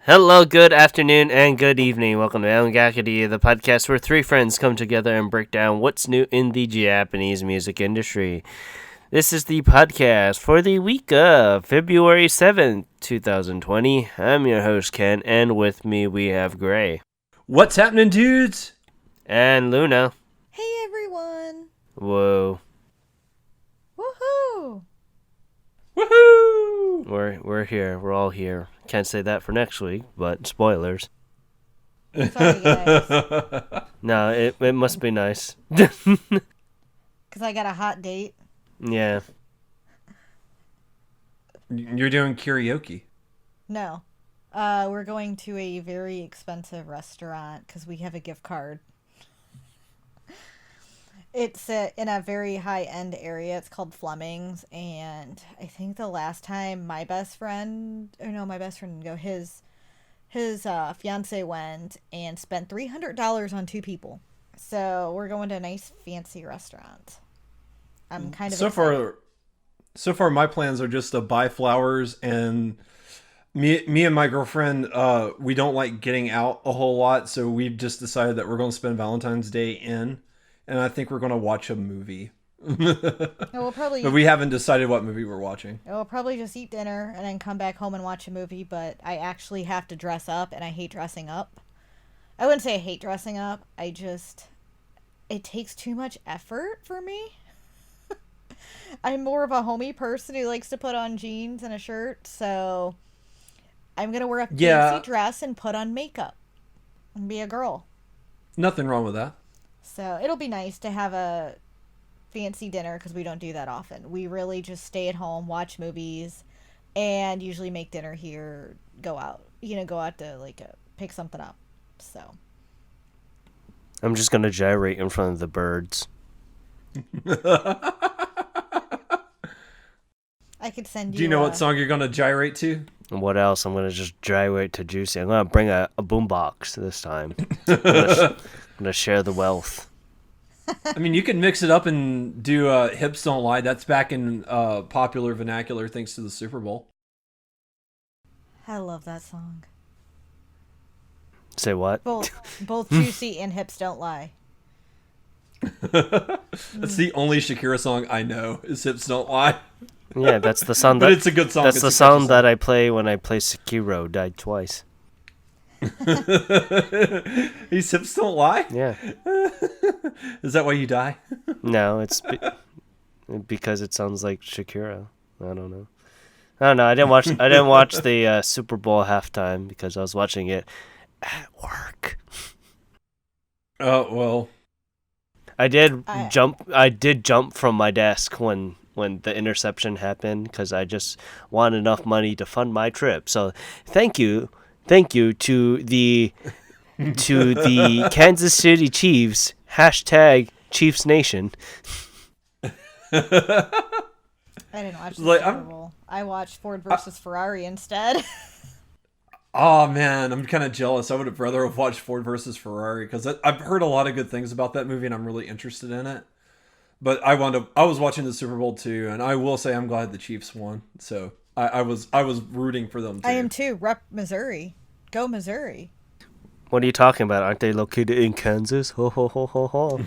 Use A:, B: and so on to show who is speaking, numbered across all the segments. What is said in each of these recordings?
A: Hello, good afternoon, and good evening. Welcome to Angakity, the podcast where three friends come together and break down what's new in the Japanese music industry. This is the podcast for the week of February 7th, 2020. I'm your host, Ken, and with me we have Gray.
B: What's happening, dudes?
A: And Luna.
C: Hey, everyone.
A: Whoa.
C: Woohoo!
B: Woohoo!
A: We're here. We're all here. Can't say that for next week, but spoilers.
C: Sorry, guys.
A: No, it must be nice.
C: Because I got a hot date.
A: Yeah.
B: You're doing karaoke.
C: No. We're going to a very expensive restaurant because we have a gift card. It's in a very high-end area. It's called Fleming's, and I think the last time my best friend didn't go, his fiance went and spent $300 on two people. So we're going to a nice fancy restaurant. I'm kind of excited.
B: So far, my plans are just to buy flowers, and me and my girlfriend, we don't like getting out a whole lot, so we've just decided that we're going to spend Valentine's Day in. And I think we're going to watch a movie. But we haven't decided what movie we're watching.
C: We'll probably just eat dinner and then come back home and watch a movie, but I actually have to dress up, and I hate dressing up. I wouldn't say I hate dressing up. It takes too much effort for me. I'm more of a homey person who likes to put on jeans and a shirt, so I'm going to wear a fancy dress and put on makeup and be a girl.
B: Nothing wrong with that.
C: So it'll be nice to have a fancy dinner because we don't do that often. We really just stay at home, watch movies, and usually make dinner here, go out to pick something up. So
A: I'm just going to gyrate in front of the birds.
C: I could send you.
B: Do you know what song you're going to gyrate to?
A: And what else? I'm going to just gyrate to Juicy. I'm going to bring a boombox this time. I'm going to share the wealth.
B: I mean, you can mix it up and do Hips Don't Lie. That's back in popular vernacular thanks to the Super Bowl.
C: I love that song.
A: Say what?
C: Both Juicy and Hips Don't Lie.
B: That's the only Shakira song I know is Hips Don't Lie.
A: Yeah, that's the song
B: but it's a good song.
A: That's the song that I play when I play Sekiro. Died twice.
B: These hips don't lie?
A: Yeah.
B: Is that why you die?
A: No, it's because it sounds like Shakira. I don't know. I didn't watch the Super Bowl halftime because I was watching it at work.
B: Oh, well.
A: I did jump from my desk when the interception happened because I just want enough money to fund my trip. So, thank you to the Kansas City Chiefs #Chiefs Nation.
C: I didn't watch the Super Bowl. I watched Ford versus Ferrari instead.
B: Oh man, I'm kind of jealous. I would have rather have watched Ford versus Ferrari because I've heard a lot of good things about that movie and I'm really interested in it. But I was watching the Super Bowl too, and I will say I'm glad the Chiefs won. So I was rooting for them too.
C: I am too. Rep Missouri. Go Missouri.
A: What are you talking about? Aren't they located in Kansas? Ho ho ho ho ho.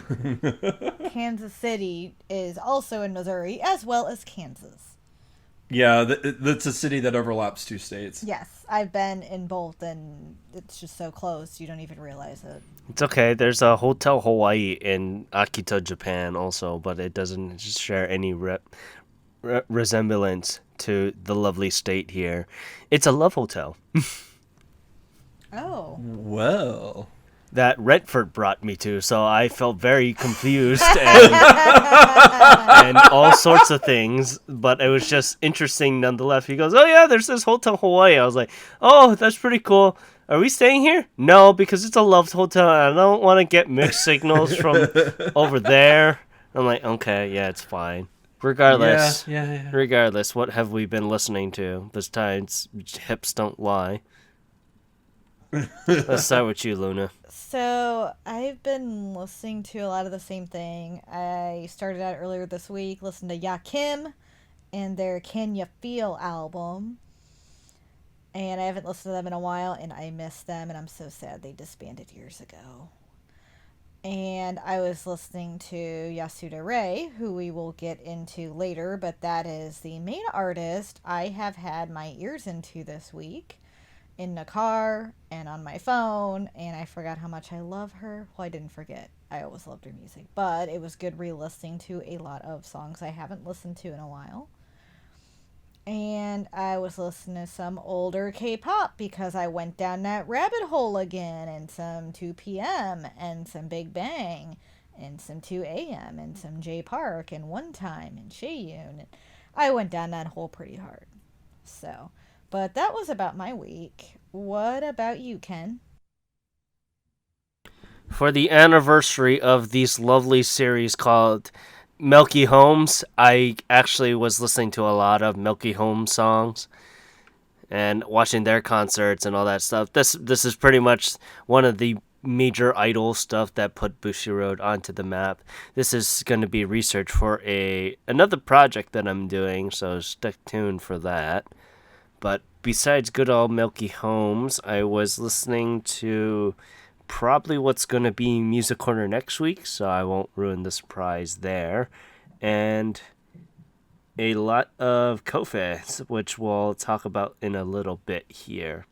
C: Kansas City is also in Missouri as well as Kansas.
B: Yeah, that's a city that overlaps two states.
C: Yes, I've been in both, and it's just so close you don't even realize it.
A: It's okay. There's a Hotel Hawaii in Akita, Japan also, but it doesn't share any resemblance to the lovely state here. It's a love hotel.
C: Oh.
B: Well.
A: That Redford brought me to, so I felt very confused and all sorts of things, but it was just interesting nonetheless. He goes, oh yeah, there's this Hotel Hawaii. I was like, oh, that's pretty cool. Are we staying here? No, because it's a love hotel and I don't want to get mixed signals from over there. I'm like, okay, yeah, it's fine. Regardless, Regardless, what have we been listening to besides Hips Don't Lie? Let's start with you, Luna.
C: So, I've been listening to a lot of the same thing. I started out earlier this week, listened to Ya Kim and their Can You Feel album. and I haven't listened to them in a while, and I miss them, and I'm so sad they disbanded years ago. And I was listening to Yasuda Rei, who we will get into later, but that is the main artist I have had my ears into this week in the car and on my phone, and I forgot how much I love her. Well, I didn't forget. I always loved her music, but it was good re-listening to a lot of songs I haven't listened to in a while. And I was listening to some older K-pop because I went down that rabbit hole again, and some 2PM and some Big Bang and some 2AM and some J Park and One Time and Shaeyoon. And I went down that hole pretty hard. So, but that was about my week. What about you, Ken?
A: For the anniversary of these lovely series called Milky Homes, I actually was listening to a lot of Milky Home songs and watching their concerts and all that stuff. This is pretty much one of the major idol stuff that put Bushiroad onto the map. This is going to be research for another project that I'm doing, so stay tuned for that. But besides good old Milky Homes, I was listening to probably what's going to be Music Corner next week, so I won't ruin the surprise there. And a lot of Kofe, which we'll talk about in a little bit here.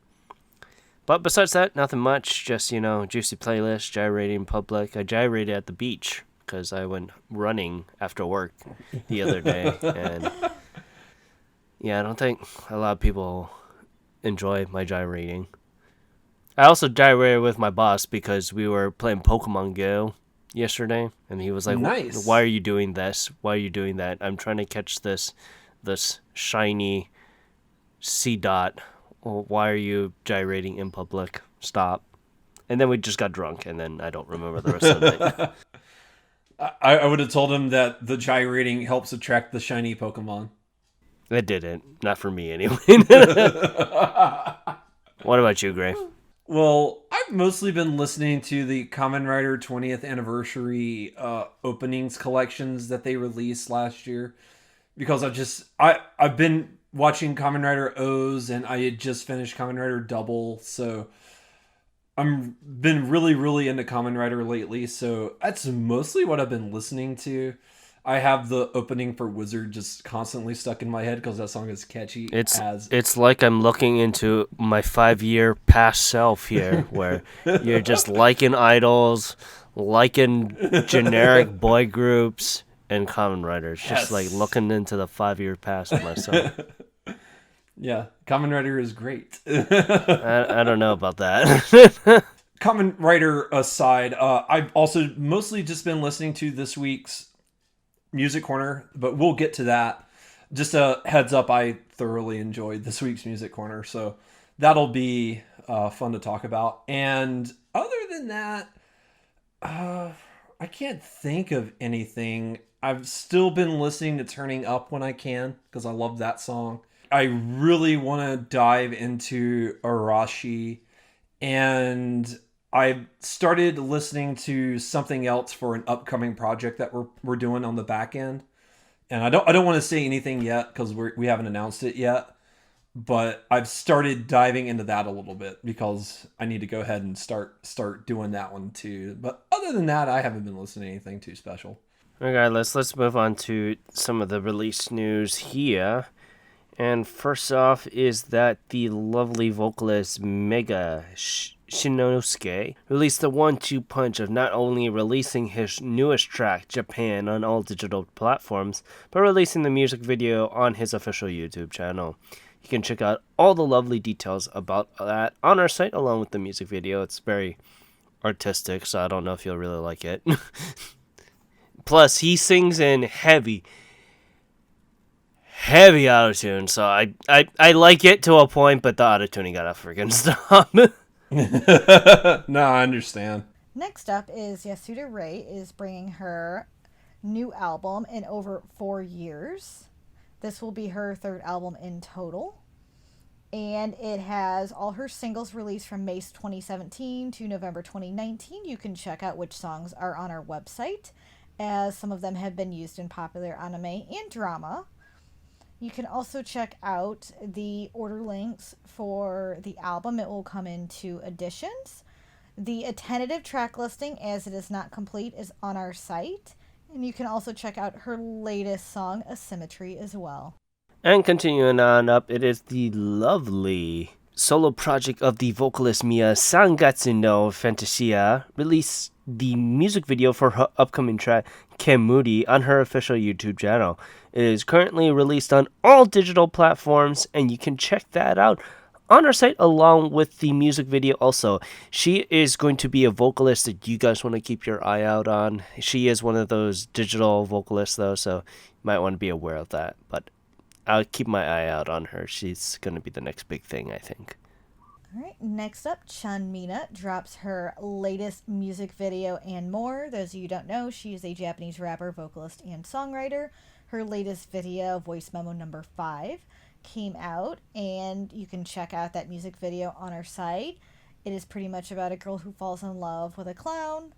A: But besides that, nothing much. Just, juicy playlist, gyrating in public. I gyrated at the beach because I went running after work the other day. And yeah, I don't think a lot of people enjoy my gyrating. I also gyrated with my boss because we were playing Pokemon Go yesterday, and he was like,
B: Nice.
A: "Why are you doing this? Why are you doing that? I'm trying to catch this shiny C dot. Well, why are you gyrating in public? Stop." And then we just got drunk, and then I don't remember the rest of the night.
B: I would have told him that the gyrating helps attract the shiny Pokemon.
A: It didn't. Not for me, anyway. What about you, Gray?
B: Well, I've mostly been listening to the Kamen Rider 20th anniversary openings collections that they released last year, because I've been watching Kamen Rider O's, and I had just finished Kamen Rider Double, so I'm been really, really into Kamen Rider lately, so that's mostly what I've been listening to. I have the opening for Wizard just constantly stuck in my head because that song is catchy.
A: It's like I'm looking into my 5-year past self here, where you're just liking idols, liking generic boy groups, and Kamen Riders.
B: Yes.
A: Just like looking into the 5-year past of myself.
B: Yeah, Kamen Rider is great.
A: I don't know about that.
B: Kamen Rider aside, I've also mostly just been listening to this week's Music Corner, but we'll get to that. Just a heads up, I thoroughly enjoyed this week's Music Corner, so that'll be fun to talk about. And other than that, I can't think of anything. I've still been listening to Turning Up when I can, because I love that song. I really want to dive into Arashi, and I started listening to something else for an upcoming project that we're doing on the back end. And I don't want to say anything yet because we haven't announced it yet, but I've started diving into that a little bit because I need to go ahead and start doing that one too. But other than that, I haven't been listening to anything too special.
A: Okay, let's move on to some of the release news here. And first off is that the lovely vocalist Mega Shinosuke released the 1-2 punch of not only releasing his newest track, Japan, on all digital platforms, but releasing the music video on his official YouTube channel. You can check out all the lovely details about that on our site along with the music video. It's very artistic, so I don't know if you'll really like it. Plus, he sings in heavy autotune, so I like it to a point, but the autotuning gotta freaking stop.
B: No, I understand.
C: Next up is Yasuda Rei is bringing her new album in over 4 years. This will be her third album in total. And it has all her singles released from May 2017 to November 2019. You can check out which songs are on our website, as some of them have been used in popular anime and drama. You can also check out the order links for the album. It will come in 2 editions. The tentative track listing, as it is not complete, is on our site. And you can also check out her latest song, Asymmetry, as well.
A: And continuing on up, it is the lovely solo project of the vocalist Mia Sangatsu no Fantasia, released the music video for her upcoming track Kemuri on her official YouTube channel. It is currently released on all digital platforms, and you can check that out on our site along with the music video also. She is going to be a vocalist that you guys want to keep your eye out on. She is one of those digital vocalists though, so you might want to be aware of that. But I'll keep my eye out on her. She's going to be the next big thing, I think.
C: All right, next up, Chanmina drops her latest music video and more. Those of you who don't know, she is a Japanese rapper, vocalist, and songwriter. Her latest video, Voice Memo number 5, came out, and you can check out that music video on our site. It is pretty much about a girl who falls in love with a clown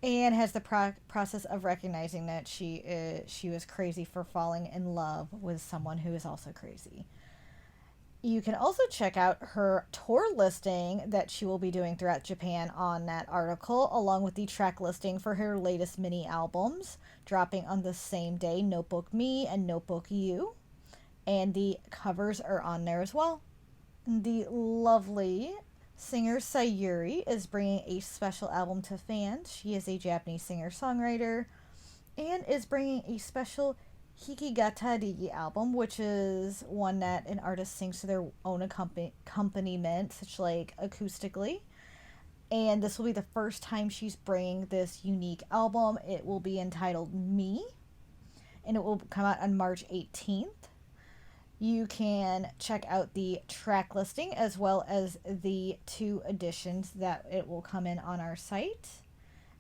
C: and has the process of recognizing that she was crazy for falling in love with someone who is also crazy. You can also check out her tour listing that she will be doing throughout Japan on that article, along with the track listing for her latest mini albums, dropping on the same day, Notebook Me and Notebook You. And the covers are on there as well. The lovely singer Sayuri is bringing a special album to fans. She is a Japanese singer-songwriter and is bringing a special Hikigatari album, which is one that an artist sings to their own accompaniment, such like acoustically. And this will be the first time she's bringing this unique album. It will be entitled Me, and it will come out on March 18th. You can check out the track listing as well as the 2 editions that it will come in on our site.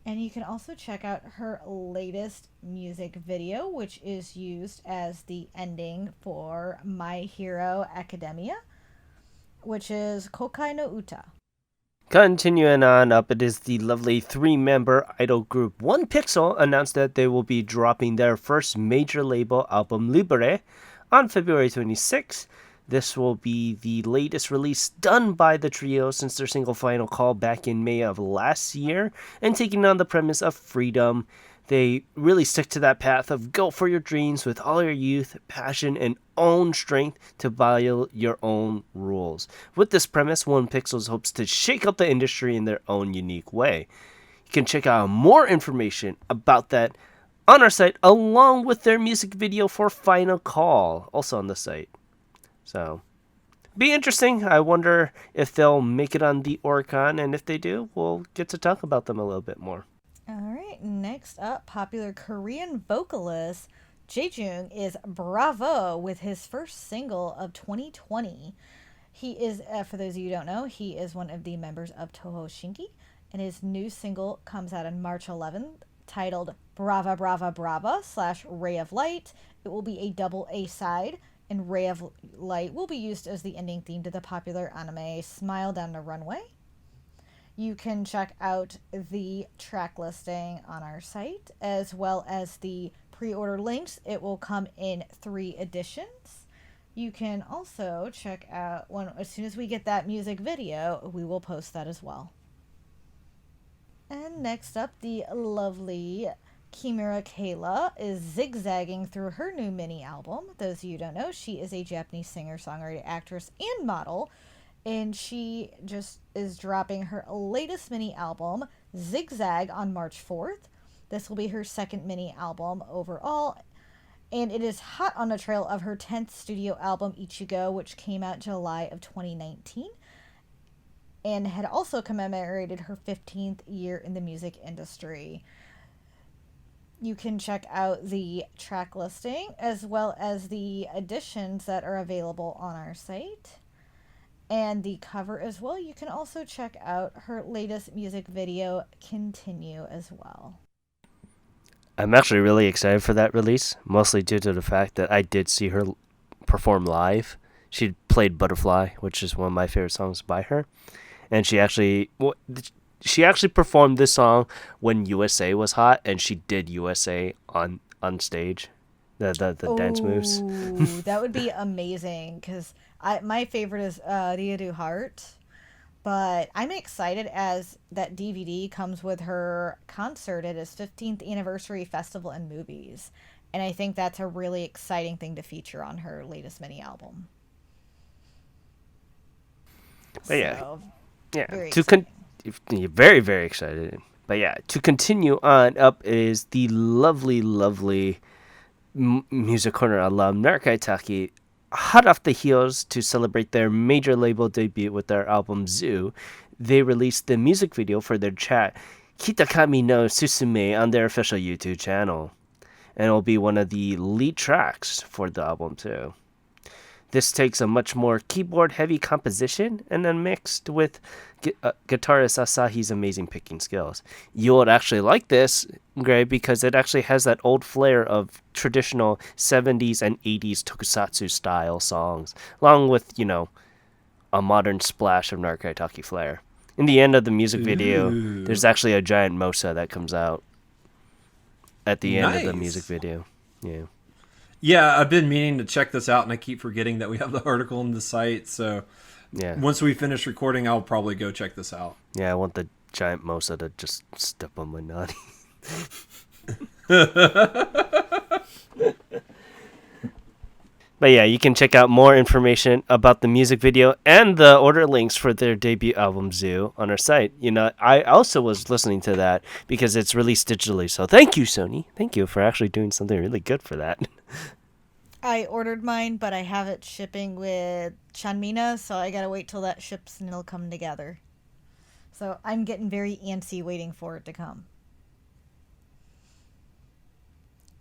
C: And you can also check out her latest music video, which is used as the ending for My Hero Academia, which is Kokai no Uta.
A: Continuing on up, it is the lovely 3-member idol group 1Pixel announced that they will be dropping their first major label album Libre on February 26th. This will be the latest release done by the trio since their single Final Call back in May of last year, and taking on the premise of freedom. They really stick to that path of go for your dreams with all your youth, passion, and own strength to violate your own rules. With this premise, 1Pixels hopes to shake up the industry in their own unique way. You can check out more information about that on our site, along with their music video for Final Call, also on the site. So, be interesting. I wonder if they'll make it on the Oricon, and if they do, we'll get to talk about them a little bit more.
C: All right, next up, popular Korean vocalist Jaejung is Bravo with his first single of 2020. He is, for those of you who don't know, he is one of the members of Toho Shinki, and his new single comes out on March 11th, titled Brava Brava Brava / Ray of Light. It will be a double A-side, and Ray of Light will be used as the ending theme to the popular anime Smile Down the Runway. You can check out the track listing on our site, as well as the pre-order links. It will come in 3 editions. You can also check out, as soon as we get that music video, we will post that as well. And next up, the lovely Kimura Kayla is zigzagging through her new mini album. Those of you who don't know, she is a Japanese singer, songwriter, actress, and model. And she just is dropping her latest mini album, Zigzag, on March 4th. This will be her second mini album overall. And it is hot on the trail of her 10th studio album, Ichigo, which came out July of 2019. And had also commemorated her 15th year in the music industry. You can check out the track listing as well as the editions that are available on our site. And the cover as well. You can also check out her latest music video, Continue, as well.
A: I'm actually really excited for that release, mostly due to the fact that I did see her perform live. She played Butterfly, which is one of my favorite songs by her. And she actually performed this song when USA was hot, and she did USA on stage. The dance moves.
C: Oh, that would be amazing because my favorite is Ria Du Heart. But I'm excited as that DVD comes with her concert at his 15th anniversary festival and movies. And I think that's a really exciting thing to feature on her latest mini album.
A: But yeah,
C: So,
A: yeah.
C: very
A: To
C: exciting.
A: you're very very excited. But yeah, to continue on up is the lovely Music Corner alum Narukai Taki, hot off the heels to celebrate their major label debut with their album Zoo. They released the music video for their chat Kitakami no Susume on their official YouTube channel. And it'll be one of the lead tracks for the album too. This takes a much more keyboard-heavy composition and then mixed with guitarist Asahi's amazing picking skills. You would actually like this, Gray, because it actually has that old flair of traditional 70s and 80s tokusatsu style songs, along with, a modern splash of Narukataki flair. In the end of the music video,
B: Ooh.
A: there's actually a giant mosa that comes out at the end of the music
B: Nice.
A: video. Yeah.
B: Yeah, I've been meaning to check this out, and I keep forgetting that we have the article on the site. So
A: Yeah.
B: once we finish recording, I'll probably go check this out.
A: Yeah, I want the giant mosa to just step on my nutty. But yeah, you can check out more information about the music video and the order links for their debut album Zoo on our site. I also was listening to that because it's released digitally. So thank you, Sony. Thank you for actually doing something really good for that.
C: I ordered mine, but I have it shipping with Chanmina, so I gotta wait till that ships and it'll come together. So I'm getting very antsy waiting for it to come.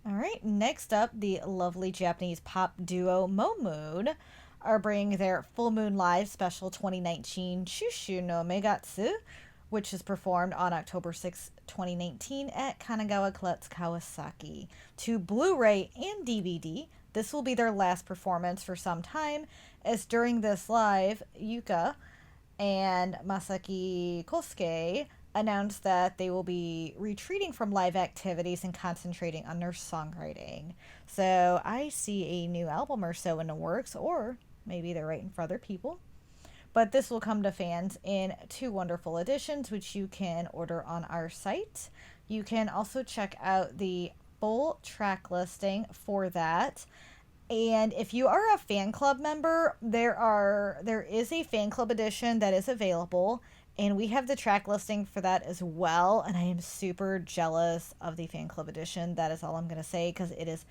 C: All right, next up, the lovely Japanese pop duo Momoon are bringing their Full Moon Live Special 2019 Shushu no Megatsu, which is performed on October 6, 2019 at Kanagawa Klutz Kawasaki, to Blu-ray and DVD. This will be their last performance for some time, as during this live, Yuka and Masaki Kosuke announced that they will be retreating from live activities and concentrating on their songwriting. So I see a new album or so in the works, or maybe they're writing for other people. But this will come to fans in 2 wonderful editions, which you can order on our site. You can also check out the full track listing for that. And if you are a fan club member, there is a fan club edition that is available, and we have the track listing for that as well. And I am super jealous of the fan club edition. That is all I'm going to say because it is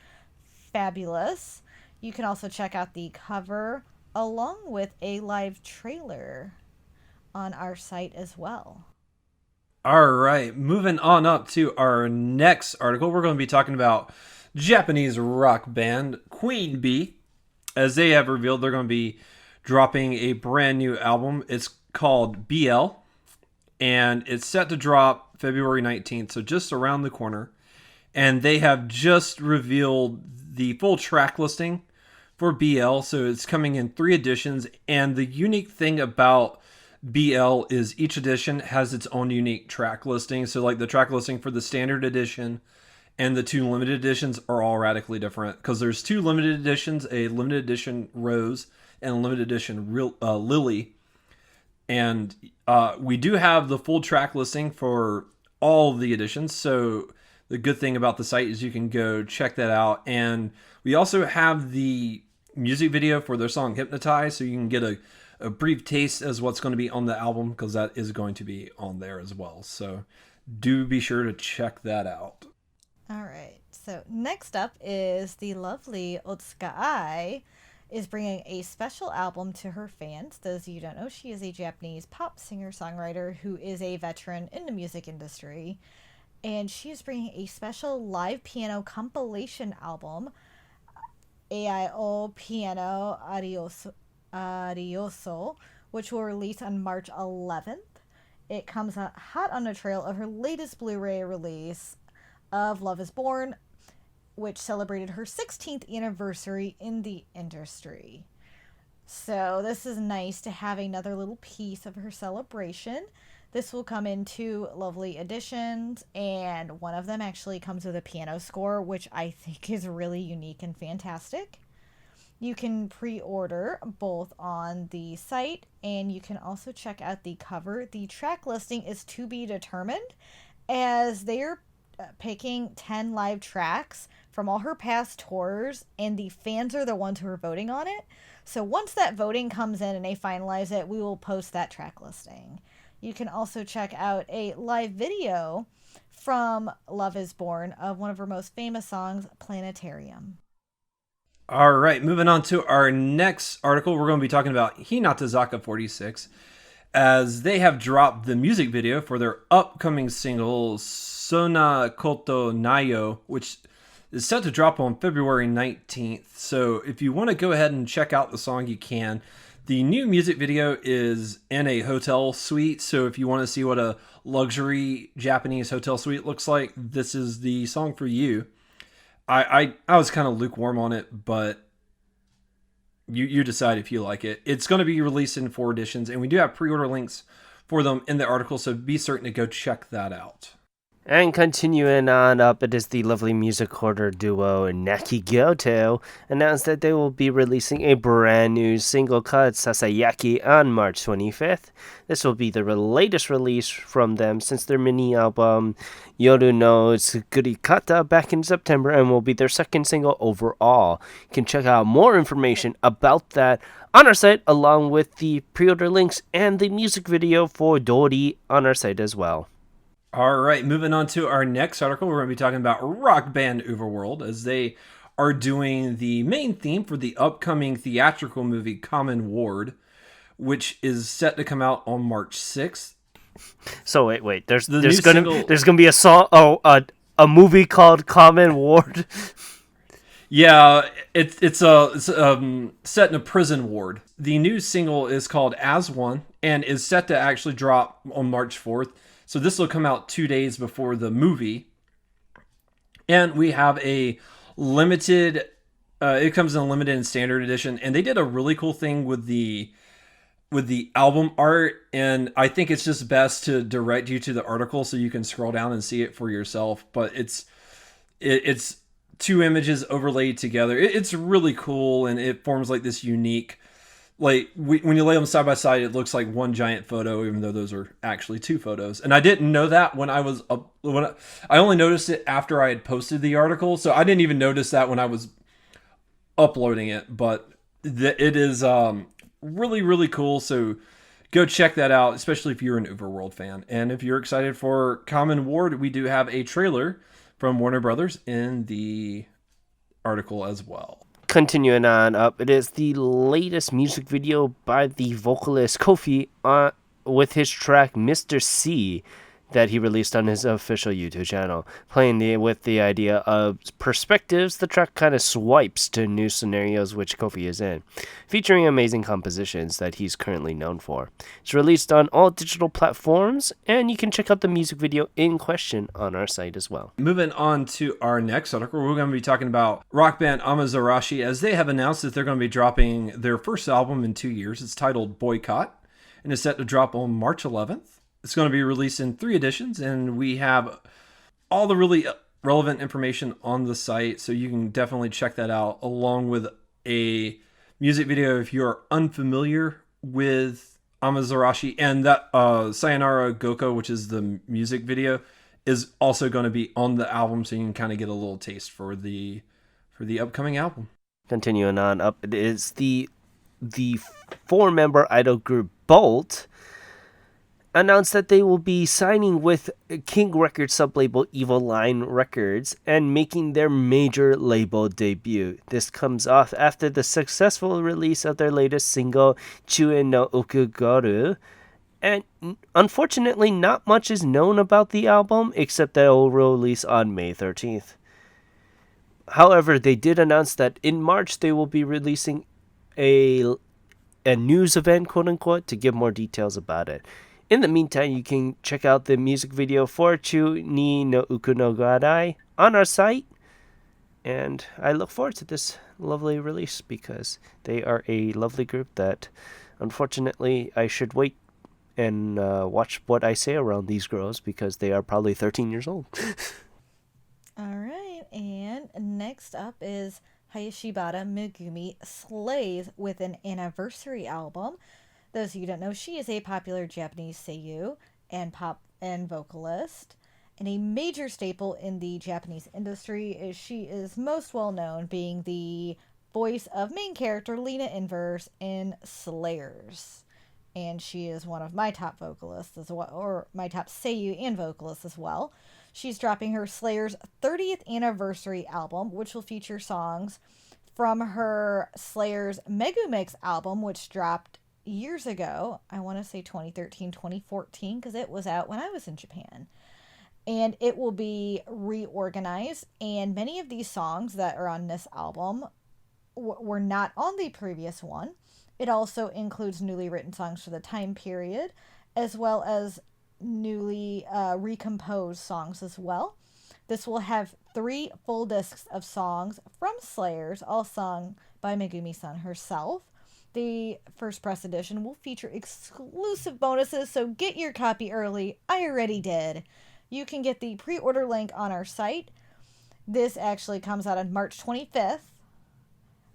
C: fabulous. You can also check out the cover along with a live trailer on our site as well.
B: All right, moving on up to our next article, we're going to be talking about Japanese rock band Queen Bee. As they have revealed, they're going to be dropping a brand new album. It's called BL, and it's set to drop February 19th, so just around the corner. And they have just revealed the full track listing for BL, so it's coming in 3 editions. And the unique thing about BL is each edition has its own unique track listing. So like the track listing for the standard edition and the 2 limited editions are all radically different, because there's 2 limited editions, a limited edition Rose and a limited edition Lily. And we do have the full track listing for all of the editions. So the good thing about the site is you can go check that out. And we also have the music video for their song Hypnotize, so you can get a brief taste as what's going to be on the album, because that is going to be on there as well. So do be sure to check that out.
C: All right. So next up is the lovely Otsuka Ai is bringing a special album to her fans. Those of you who don't know, she is a Japanese pop singer-songwriter who is a veteran in the music industry. And she is bringing a special live piano compilation album, AIO Piano Arioso, which will release on March 11th. It comes out hot on the trail of her latest Blu-ray release of Love is Born, which celebrated her 16th anniversary in the industry. So this is nice to have another little piece of her celebration. This will come in two lovely editions, and one of them actually comes with a piano score, which I think is really unique and fantastic. You can pre order both on the site, and you can also check out the cover. The track listing is to be determined, as they are picking 10 live tracks from all her past tours, and the fans are the ones who are voting on it. So once that voting comes in and they finalize it, we will post that track listing. You can also check out a live video from Love is Born of one of her most famous songs, Planetarium.
B: All right, moving on to our next article, we're going to be talking about Hinatazaka 46, as they have dropped the music video for their upcoming single Sona Koto Nayo, which is set to drop on February 19th. So if you want to go ahead and check out the song, you can. The new music video is in a hotel suite, so if you want to see what a luxury Japanese hotel suite looks like, this is the song for you. I was kind of lukewarm on it, but you decide if you like it. It's going to be released in 4 editions, and we do have pre-order links for them in the article, so be certain to go check that out.
A: And continuing on up, it is the lovely music quarter duo Nakigyoto announced that they will be releasing a brand new single called Sasayaki on March 25th. This will be the latest release from them since their mini album Yoru no Tsukurikata back in September, and will be their second single overall. You can check out more information about that on our site, along with the pre-order links and the music video for Dori on our site as well.
B: All right, moving on to our next article, we're going to be talking about rock band Overworld, as they are doing the main theme for the upcoming theatrical movie Common Ward, which is set to come out on March 6th.
A: So wait. There's gonna be a song. A movie called Common Ward.
B: Yeah, it's set in a prison ward. The new single is called As One and is set to actually drop on March 4th. So this will come out 2 days before the movie. And we have a limited, it comes in a limited and standard edition. And they did a really cool thing with the album art. And I think it's just best to direct you to the article so you can scroll down and see it for yourself. But it's 2 images overlaid together. It's really cool, and it forms like this unique, when you lay them side by side, it looks like one giant photo, even though those are actually 2 photos. And I didn't know that when I was I only noticed it after I had posted the article, so I didn't even notice that when I was uploading it. But it is really, really cool. So go check that out, especially if you're an Overworld fan. And if you're excited for Common Ward, we do have a trailer from Warner Brothers in the article as well.
A: Continuing on up, it is the latest music video by the vocalist Kofi with his track Mr. C that he released on his official YouTube channel. Playing with the idea of perspectives, the track kind of swipes to new scenarios which Kofi is in, featuring amazing compositions that he's currently known for. It's released on all digital platforms, and you can check out the music video in question on our site as well.
B: Moving on to our next article, we're going to be talking about rock band Amazarashi, as they have announced that they're going to be dropping their first album in 2 years. It's titled Boycott, and is set to drop on March 11th. It's going to be released in 3 editions, and we have all the really relevant information on the site, so you can definitely check that out, along with a music video if you're unfamiliar with Amazarashi. And that Sayonara Goko, which is the music video, is also going to be on the album, so you can kind of get a little taste for the upcoming album.
A: Continuing on up, it is the 4-member idol group Bolt announced that they will be signing with King Records sublabel Evil Line Records and making their major label debut. This comes off after the successful release of their latest single, Chuen no Ukugoru. And unfortunately, not much is known about the album, except that it will release on May 13th. However, they did announce that in March they will be releasing a news event, quote-unquote, to give more details about it. In the meantime, you can check out the music video for Chu ni no Uku no Garai on our site. And I look forward to this lovely release because they are a lovely group that, unfortunately, I should wait and watch what I say around these girls because they are probably 13 years old.
C: All right, and next up is Hayashibata Megumi Slays with an anniversary album. Those of you who don't know, she is a popular Japanese seiyuu and pop and vocalist, and a major staple in the Japanese industry. Is she is most well known being the voice of main character Lena Inverse in Slayers. And she is one of my top vocalists as well, or my top seiyuu and vocalist as well. She's dropping her Slayers 30th anniversary album, which will feature songs from her Slayers Megumix album, which dropped years ago. I want to say 2013, 2014, because it was out when I was in Japan. And it will be reorganized, and many of these songs that are on this album were not on the previous one. It also includes newly written songs for the time period, as well as newly recomposed songs as well. This will have 3 full discs of songs from Slayers, all sung by Megumi-san herself. The first press edition will feature exclusive bonuses, so get your copy early. I already did. You can get the pre-order link on our site. This actually comes out on March 25th.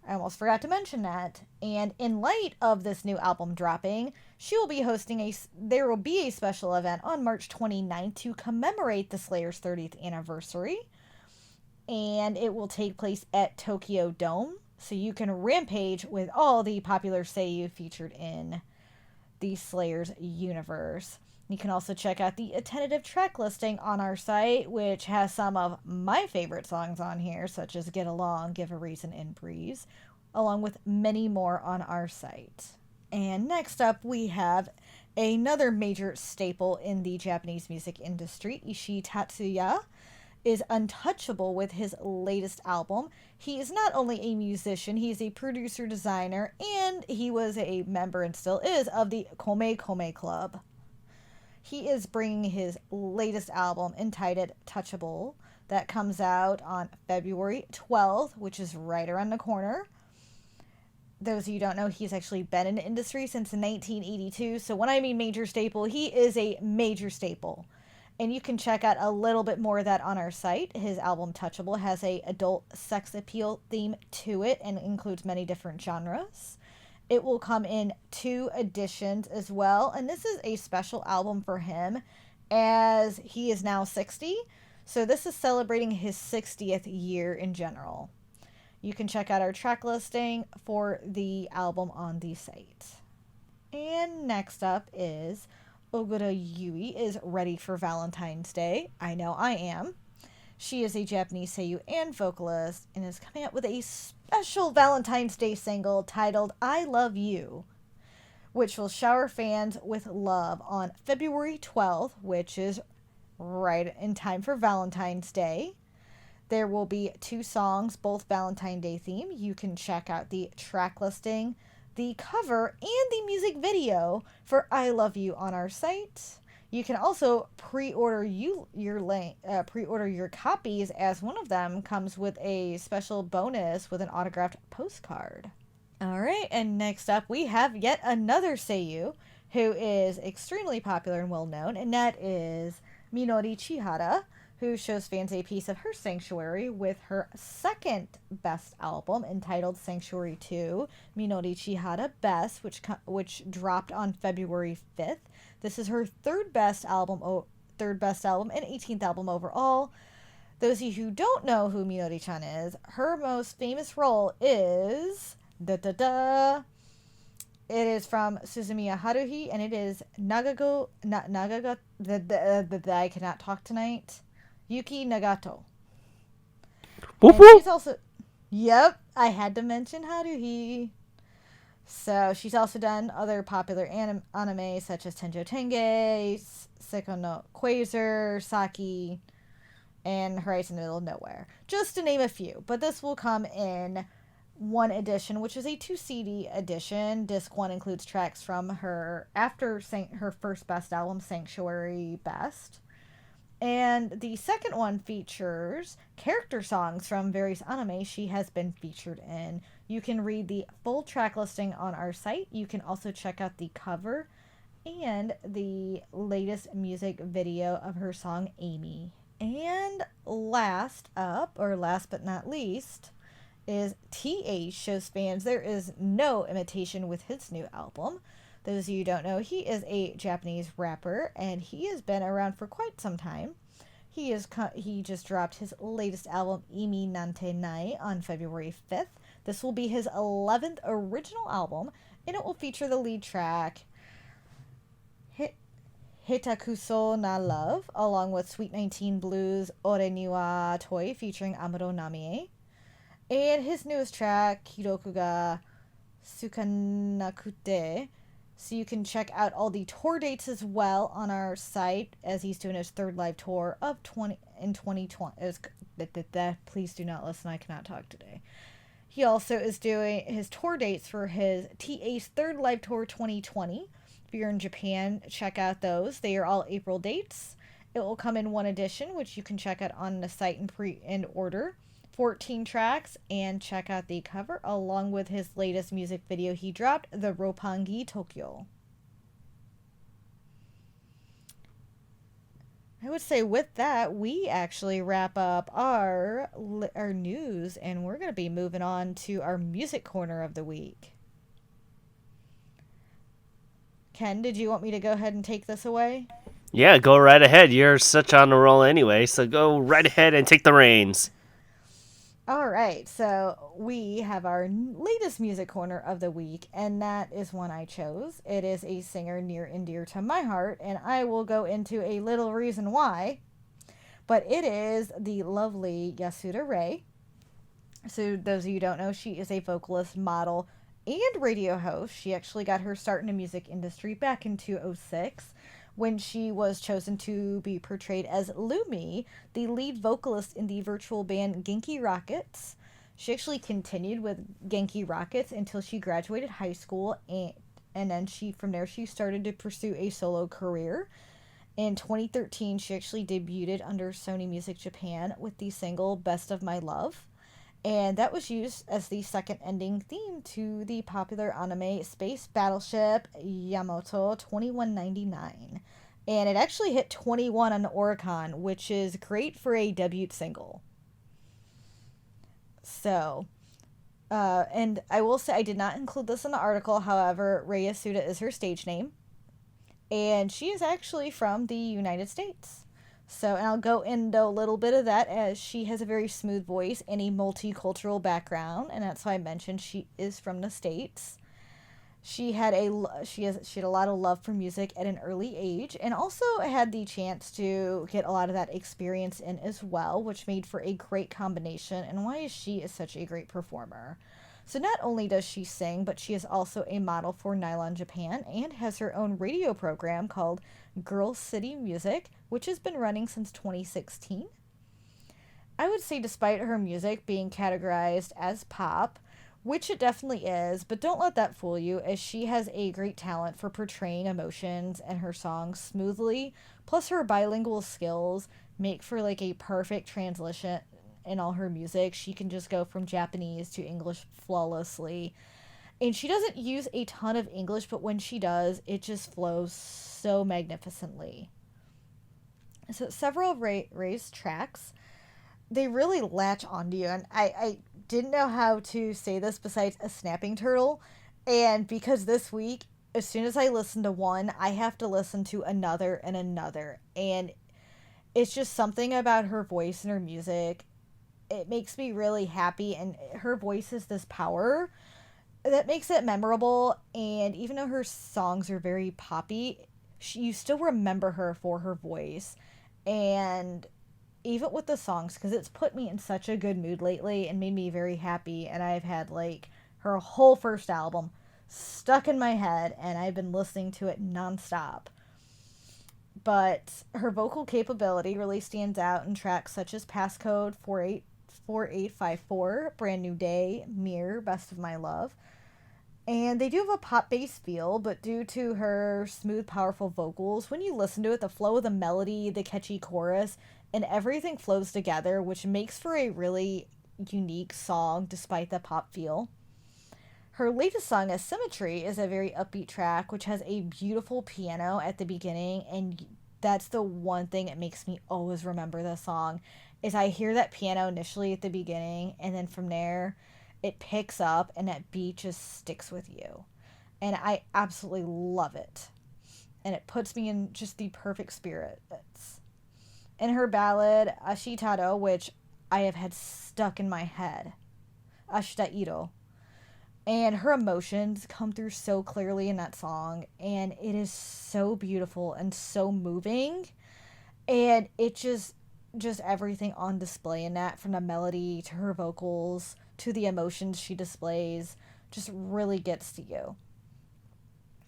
C: I almost forgot to mention that. And in light of this new album dropping, there will be a special event on March 29th to commemorate the Slayers' 30th anniversary. And it will take place at Tokyo Dome. So you can rampage with all the popular seiyuu featured in the Slayers universe. You can also check out the tentative track listing on our site, which has some of my favorite songs on here, such as Get Along, Give a Reason, and Breeze, along with many more on our site. And next up, we have another major staple in the Japanese music industry. Ishii Tatsuya is untouchable with his latest album. He is not only a musician, he is a producer, designer, and he was a member and still is of the Kome Kome Club. He is bringing his latest album entitled Touchable that comes out on February 12th, which is right around the corner. Those of you who don't know, he's actually been in the industry since 1982. So when I mean major staple, he is a major staple. And you can check out a little bit more of that on our site. His album Touchable has a adult sex appeal theme to it and includes many different genres. It will come in 2 editions as well. And this is a special album for him as he is now 60. So this is celebrating his 60th year in general. You can check out our track listing for the album on the site. And next up is Ogura Yui is ready for Valentine's Day. I know I am. She is a Japanese seiyuu and vocalist and is coming out with a special Valentine's Day single titled I Love You, which will shower fans with love on February 12th, which is right in time for Valentine's Day. There will be 2 songs, both Valentine's Day theme. You can check out the track listing, the cover, and the music video for I Love You on our site. You can also pre-order your copies, as one of them comes with a special bonus with an autographed postcard. All right, and next up we have yet another seiyuu who is extremely popular and well known, and that is Minori Chihara, who shows fans a piece of her Sanctuary with her second best album entitled Sanctuary 2, Minori Chihara Best, which dropped on February 5th. This is her third best album and 18th album overall. Those of you who don't know who Minori-chan is, her most famous role is It is from Suzumiya Haruhi, and it is Nagago. I cannot talk tonight. Yuki Nagato.
A: Whoop,
C: And
A: whoop.
C: she's also, yep, I had to mention Haruhi. So she's also done other popular anime such as Tenjo Tenge, Seiko no Quasar, Saki, and Horizon in the Middle of Nowhere, just to name a few. But this will come in 1 edition, which is a 2 CD edition. Disc 1 includes tracks from her first best album, Sanctuary Best. And the second one features character songs from various anime she has been featured in. You can read the full track listing on our site. You can also check out the cover and the latest music video of her song Amy. And last up, or last but not least, is TA shows fans there is no imitation with his new album. Those of you who don't know, he is a Japanese rapper and he has been around for quite some time. He just dropped his latest album Imi Nante Nai on February 5th. This will be his 11th original album and it will feature the lead track Hitakuso na Love along with Sweet 19 Blues Ore ni wa Toi featuring Amuro Namie. And his newest track, Hiroku ga Sukanakute. So you can check out all the tour dates as well on our site as he's doing his third live tour of 2020. Please do not listen, I cannot talk today. He also is doing his tour dates for his TA's third live tour 2020. If you're in Japan, check out those. They are all April dates. It will come in one edition, which you can check out on the site and order. 14 tracks, and check out the cover along with his latest music video he dropped, the Roppongi Tokyo. I would say with that, we actually wrap up our news, and we're going to be moving on to our music corner of the week. Ken, did you want me to go ahead and take this away?
A: Yeah, go right ahead. You're such on a roll anyway, so go right ahead and take the reins.
C: All right, so we have our latest music corner of the week, and that is one I chose. It is a singer near and dear to my heart, and I will go into a little reason why. But it is the lovely Yasuda Rei. So those of you who don't know, she is a vocalist, model, and radio host. She actually got her start in the music industry back in 2006 when she was chosen to be portrayed as Lumi, the lead vocalist in the virtual band Genki Rockets. She actually continued with Genki Rockets until she graduated high school, and then from there she started to pursue a solo career. In 2013, she actually debuted under Sony Music Japan with the single Best of My Love. And that was used as the second ending theme to the popular anime Space Battleship Yamato 2199. And it actually hit 21 on Oricon, which is great for a debut single. So, and I will say I did not include this in the article. However, Rei Yasuda is her stage name. And she is actually from the United States. So, and I'll go into a little bit of that as she has a very smooth voice and a multicultural background, and that's why I mentioned she is from the States. She had a lot of love for music at an early age, and also had the chance to get a lot of that experience in as well, which made for a great combination, and why she is such a great performer. So not only does she sing, but she is also a model for Nylon Japan and has her own radio program called Girl City Music, which has been running since 2016. I would say despite her music being categorized as pop, which it definitely is, but don't let that fool you, as she has a great talent for portraying emotions in her songs smoothly, plus her bilingual skills make for like a perfect translation in all her music. She can just go from Japanese to English flawlessly. And she doesn't use a ton of English, but when she does, it just flows so magnificently. So several of Ray's tracks, they really latch onto you. And I didn't know how to say this besides a snapping turtle. And because this week, as soon as I listen to one, I have to listen to another and another. And it's just something about her voice and her music. It makes me really happy, and her voice has this power that makes it memorable. And even though her songs are very poppy, you still remember her for her voice. And even with the songs, because it's put me in such a good mood lately and made me very happy, and I've had like her whole first album stuck in my head, and I've been listening to it nonstop. But her vocal capability really stands out in tracks such as Passcode 4854, Brand New Day, Mirror, Best of My Love. And they do have a pop bass feel, but due to her smooth, powerful vocals, when you listen to it, the flow of the melody, the catchy chorus, and everything flows together, which makes for a really unique song despite the pop feel. Her latest song, Asymmetry, is a very upbeat track, which has a beautiful piano at the beginning, and that's the one thing that makes me always remember the song, is I hear that piano initially at the beginning, and then from there, it picks up, and that beat just sticks with you. And I absolutely love it. And it puts me in just the perfect spirits. In her ballad, Ashitaro, which I have had stuck in my head, Ashitairo, and her emotions come through so clearly in that song, and it is so beautiful and so moving, and it just everything on display in that, from the melody to her vocals to the emotions she displays, just really gets to you.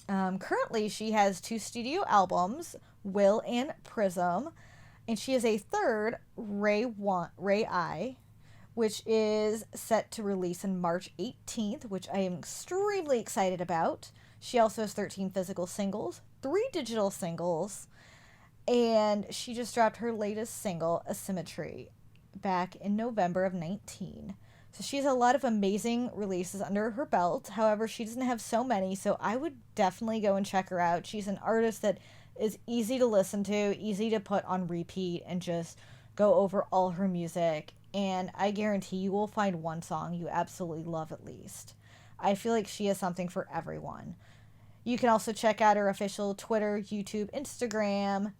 C: Currently she has 2 studio albums, Will and Prism, and she has a third, Rei I, which is set to release on March 18th, which I am extremely excited about. She also has 13 physical singles, 3 digital singles, and she just dropped her latest single, Asymmetry, back in November of 19. So she has a lot of amazing releases under her belt. However, she doesn't have so many, so I would definitely go and check her out. She's an artist that is easy to listen to, easy to put on repeat, and just go over all her music. And I guarantee you will find one song you absolutely love at least. I feel like she has something for everyone. You can also check out her official Twitter, YouTube, Instagram,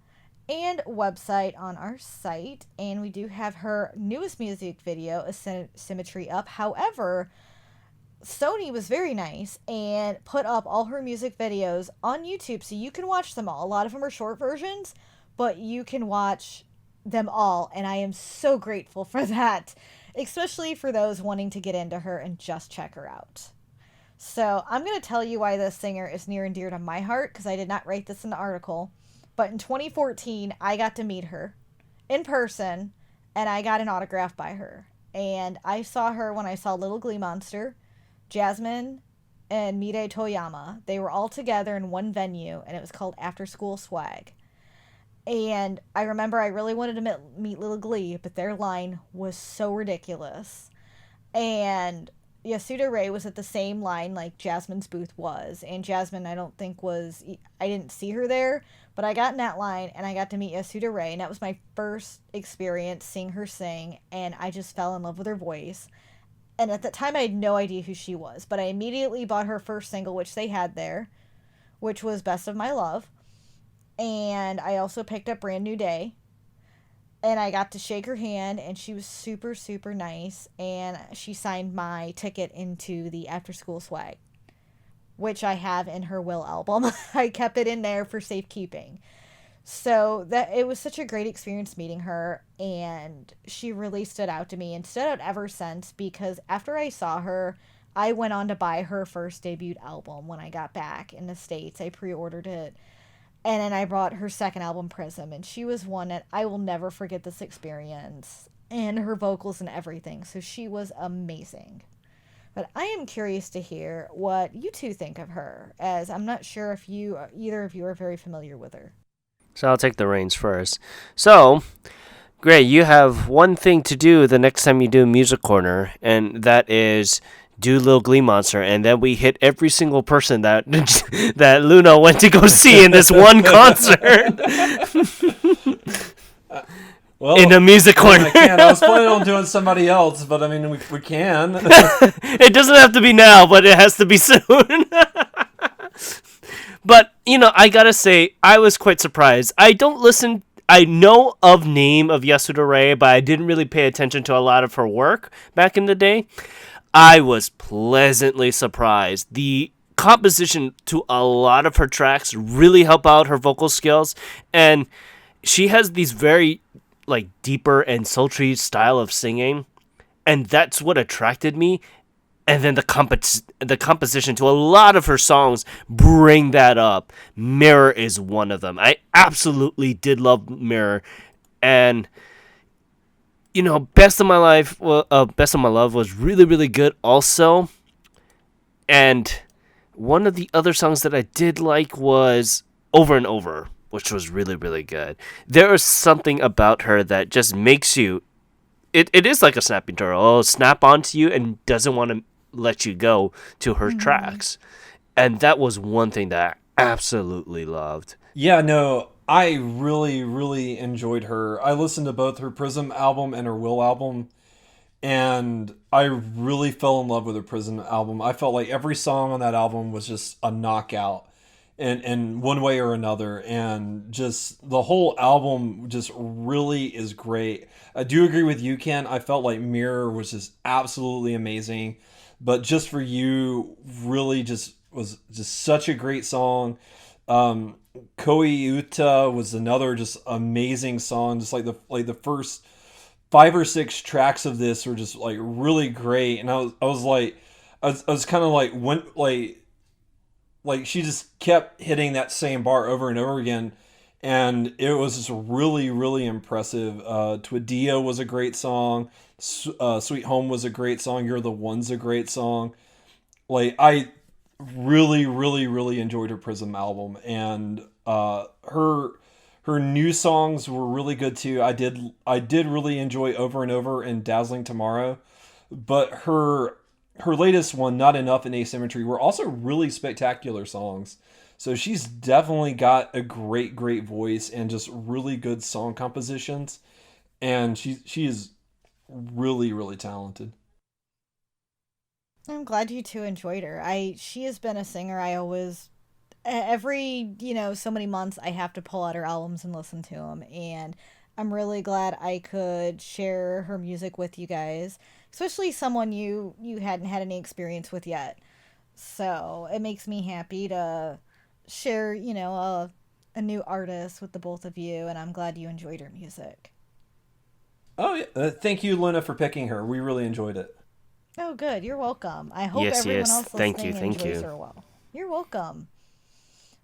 C: and website on our site. And we do have her newest music video, Symmetry, up. However, Sony was very nice and put up all her music videos on YouTube so you can watch them all. A lot of them are short versions, but you can watch them all, and I am so grateful for that, especially for those wanting to get into her and just check her out. So I'm going to tell you why this singer is near and dear to my heart, because I did not write this in the article, but in 2014 I got to meet her in person, and I got an autograph by her. And I saw her when I saw Little Glee Monster, Jasmine, and Mire Toyama. They were all together in one venue, and it was called After School Swag. And I remember I really wanted to meet Little Glee, but their line was so ridiculous. And Yasuda Rei was at the same line like Jasmine's booth was. And Jasmine, I don't think was... I didn't see her there, but I got in that line, and I got to meet Yasuda Rei. And that was my first experience seeing her sing, and I just fell in love with her voice. And at that time, I had no idea who she was. But I immediately bought her first single, which they had there, which was Best of My Love. And I also picked up Brand New Day, and I got to shake her hand, and she was super, super nice, and she signed my ticket into the After School Swag, which I have in her Will album. I kept it in there for safekeeping. So that it was such a great experience meeting her, and she really stood out to me and stood out ever since, because after I saw her, I went on to buy her first debut album when I got back in the States. I pre-ordered it. And then I brought her second album, Prism, and she was one that I will never forget this experience, and her vocals and everything. So she was amazing. But I am curious to hear what you two think of her, as I'm not sure if either of you are very familiar with her.
A: So I'll take the reins first. So, Gray, you have one thing to do the next time you do Music Corner, and that is do Lil Glee Monster, and then we hit every single person that that Luna went to go see in this one concert.
B: Well,
A: in the Music Corner.
B: I can't. I was planning on doing somebody else, but I mean, we can.
A: It doesn't have to be now, but it has to be soon. But, I gotta say, I was quite surprised. I know of name of Yasuda Rei, but I didn't really pay attention to a lot of her work back in the day. I was pleasantly surprised. The composition to a lot of her tracks really help out her vocal skills, and she has these very deeper and sultry style of singing, and that's what attracted me. And then the composition to a lot of her songs bring that up. Mirror is one of them. I absolutely did love Mirror, and Best of My Love was really, really good also. And One of the other songs that I did like was Over and Over, which was really, really good. There is something about her that just makes you. It is like a snapping turtle. It'll snap onto you and doesn't want to let you go to her
C: Mm-hmm.
A: tracks. And that was one thing that I absolutely loved.
B: Yeah, no, I really, really enjoyed her. I listened to both her Prism album and her Will album, and I really fell in love with her Prism album. I felt like every song on that album was just a knockout in one way or another, and just the whole album just really is great. I do agree with you, Ken. I felt like Mirror was just absolutely amazing, but Just for You really just was just such a great song. Um, Koi Uta was another just amazing song. Just like the first 5 or 6 tracks of this were just like really great, and I was like, I was kind of like when like she just kept hitting that same bar over and over again, and it was just really really impressive. Twidia was a great song. Sweet Home was a great song. You're the One's a great song. Like I really really really enjoyed her Prism album, and her new songs were really good too. I did really enjoy Over and Over and Dazzling Tomorrow, but her latest one, Not Enough and Asymmetry, were also really spectacular songs. So she's definitely got a great voice and just really good song compositions, and she is really really talented.
C: I'm glad you two enjoyed her. She has been a singer I always every, so many months I have to pull out her albums and listen to them, and I'm really glad I could share her music with you guys, especially someone you hadn't had any experience with yet. So, it makes me happy to share, a new artist with the both of you, and I'm glad you enjoyed her music.
B: Oh yeah, thank you, Luna, for picking her. We really enjoyed it.
C: Oh, good. You're welcome. I hope
A: Yes,
C: everyone
A: yes.
C: else
A: Thank you,
C: listening
A: thank
C: enjoys
A: you.
C: her well. You're welcome.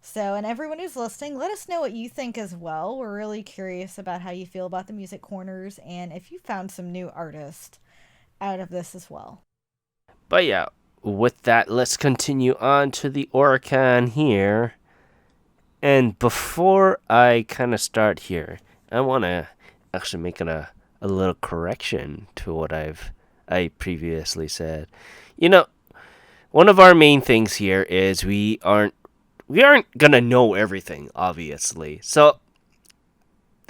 C: So, and everyone who's listening, let us know what you think as well. We're really curious about how you feel about the music corners and if you found some new artists out of this as well.
A: But yeah, with that, let's continue on to the Oricon here. And before I kind of start here, I want to actually make a little correction to what I previously said. You know, one of our main things here is we aren't gonna know everything, obviously. So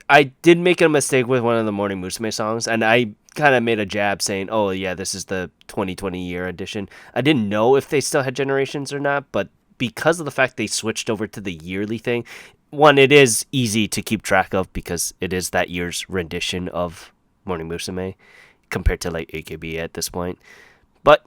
A: I did make a mistake with one of the Morning Musume songs, and I kind of made a jab saying, "Oh yeah, this is the 2020 year edition." I didn't know if they still had generations or not, but because of the fact they switched over to the yearly thing, one, it is easy to keep track of because it is that year's rendition of Morning Musume compared to like AKB at this point. But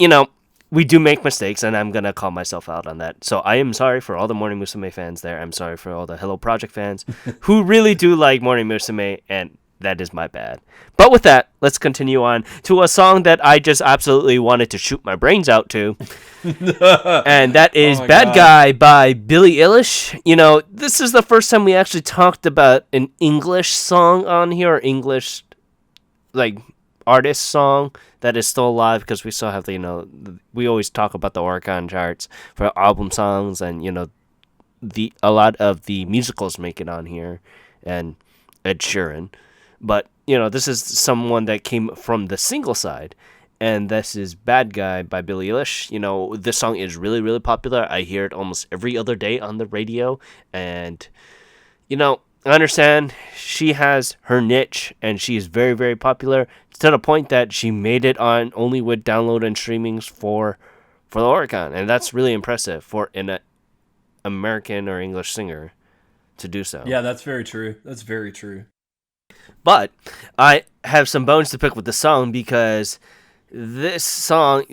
A: we do make mistakes, and I'm gonna call myself out on that. So I am sorry for all the Morning Musume fans there. I'm sorry for all the Hello Project fans who really do like Morning Musume, and that is my bad. But with that, let's continue on to a song that I just absolutely wanted to shoot my brains out to, and that
B: Oh
A: is
B: my
A: "Bad
B: god.
A: Guy" by Billie Eilish. This is the first time we actually talked about an English song on here, or English like artist song that is still alive, because we still have we always talk about the Oricon charts for album songs, and the a lot of the musicals make it on here, and Ed Sheeran. But this is someone that came from the single side, and this is "Bad Guy" by Billie Eilish. This song is really really popular. I hear it almost every other day on the radio, and I understand she has her niche and she is very, very popular to the point that she made it on only with download and streamings for the Oricon, and that's really impressive for an American or English singer to do so.
B: Yeah, that's very true. That's very true.
A: But I have some bones to pick with the song because this song,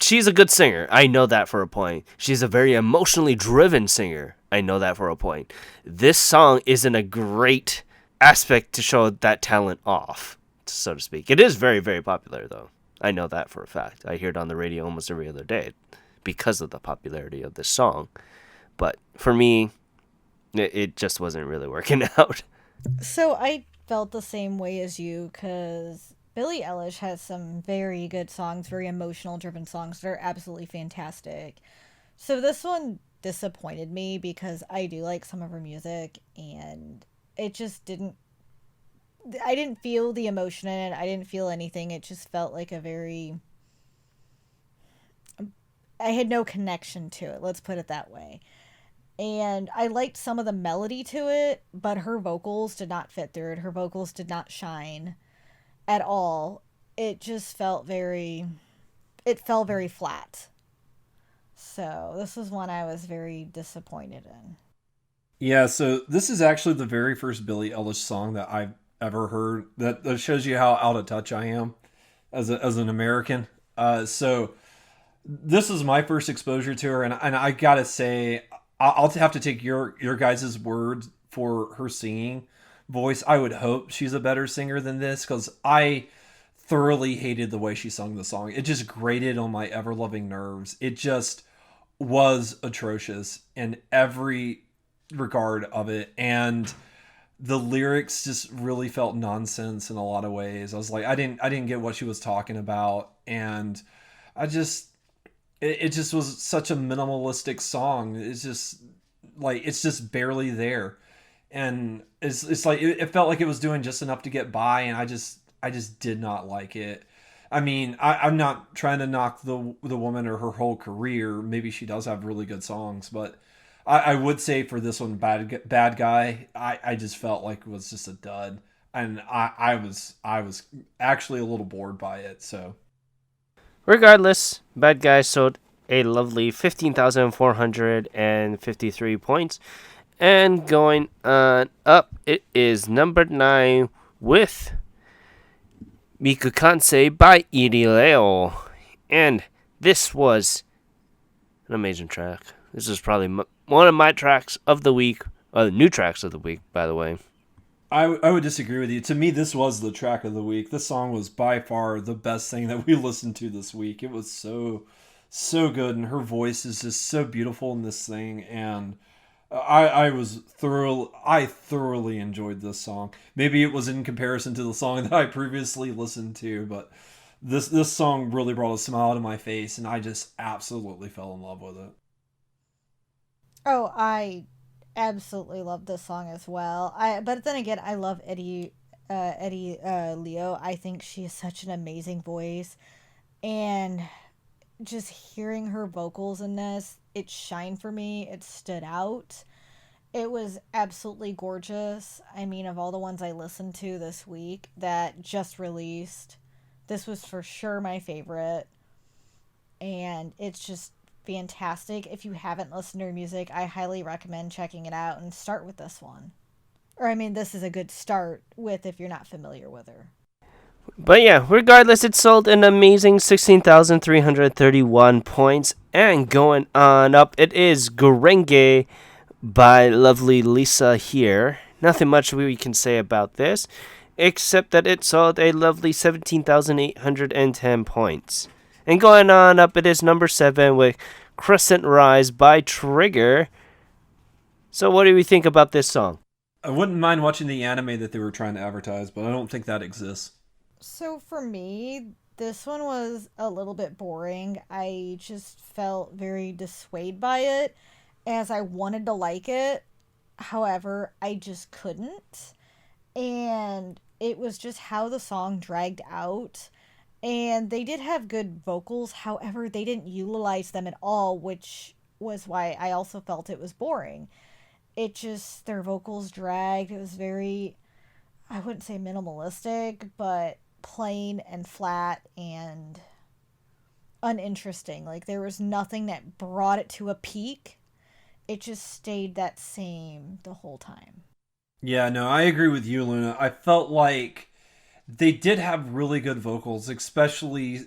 A: she's a good singer. I know that for a point. She's a very emotionally driven singer. I know that for a point. This song isn't a great aspect to show that talent off, so to speak. It is very, very popular, though. I know that for a fact. I hear it on the radio almost every other day because of the popularity of this song. But for me, it just wasn't really working out.
C: So, I felt the same way as you because Billie Eilish has some very good songs, very emotional driven songs that are absolutely fantastic. So this one disappointed me because I do like some of her music, and it just didn't. I didn't feel the emotion in it. I didn't feel anything. It just felt like a very. I had no connection to it. Let's put it that way. And I liked some of the melody to it, but her vocals did not fit through it. Her vocals did not shine at all. It just felt very. It fell very flat. So this was one I was very disappointed in.
B: Yeah, so this is actually the very first Billie Eilish song that I've ever heard. That shows you how out of touch I am as an American. So this is my first exposure to her, and I gotta say, I'll have to take your guys' word for her singing voice. I would hope she's a better singer than this, because I thoroughly hated the way she sung the song. It just grated on my ever loving nerves. It just was atrocious in every regard of it, and the lyrics just really felt nonsense in a lot of ways. I was like, I didn't get what she was talking about, and I just it just was such a minimalistic song. It's just like it's just barely there, and it's like it felt like it was doing just enough to get by, and I just did not like it. I mean, I'm not trying to knock the woman or her whole career. Maybe she does have really good songs, but I would say for this one, bad guy, I just felt like it was just a dud, and I was actually a little bored by it. So
A: Regardless, Bad Guy sold a lovely 15,453 points. And going on up, it is number 9 with Mikukansei by Irileo. And this was an amazing track. This is probably one of my tracks of the week, new tracks of the week, by the way.
B: I would disagree with you. To me, this was the track of the week. This song was by far the best thing that we listened to this week. It was so good, and her voice is just so beautiful in this thing, and I thoroughly enjoyed this song. Maybe it was in comparison to the song that I previously listened to, but this song really brought a smile to my face, and I just absolutely fell in love with it.
C: Oh, I absolutely love this song as well. But then again, I love Eddie Leo. I think she has such an amazing voice, and just hearing her vocals in this, it shined for me. It stood out. It was absolutely gorgeous. I mean, of all the ones I listened to this week that just released, this was for sure my favorite. And it's just fantastic. If you haven't listened to her music, I highly recommend checking it out and start with this one. Or, I mean, this is a good start with if you're not familiar with her.
A: But yeah, regardless, it sold an amazing 16,331 points. And going on up, it is Gorenge by lovely Lisa here. Nothing much we can say about this, except that it sold a lovely 17,810 points. And going on up, it is number 7 with Crescent Rise by Trigger. So what do we think about this song?
B: I wouldn't mind watching the anime that they were trying to advertise, but I don't think that exists.
C: So for me, this one was a little bit boring. I just felt very dissuaded by it, as I wanted to like it. However, I just couldn't. And it was just how the song dragged out. And they did have good vocals, however, they didn't utilize them at all, which was why I also felt it was boring. It just, their vocals dragged. It was very, I wouldn't say minimalistic, but plain and flat and uninteresting. Like, there was nothing that brought it to a peak. It just stayed that same the whole time.
B: Yeah, no, I agree with you, Luna. I felt like they did have really good vocals, especially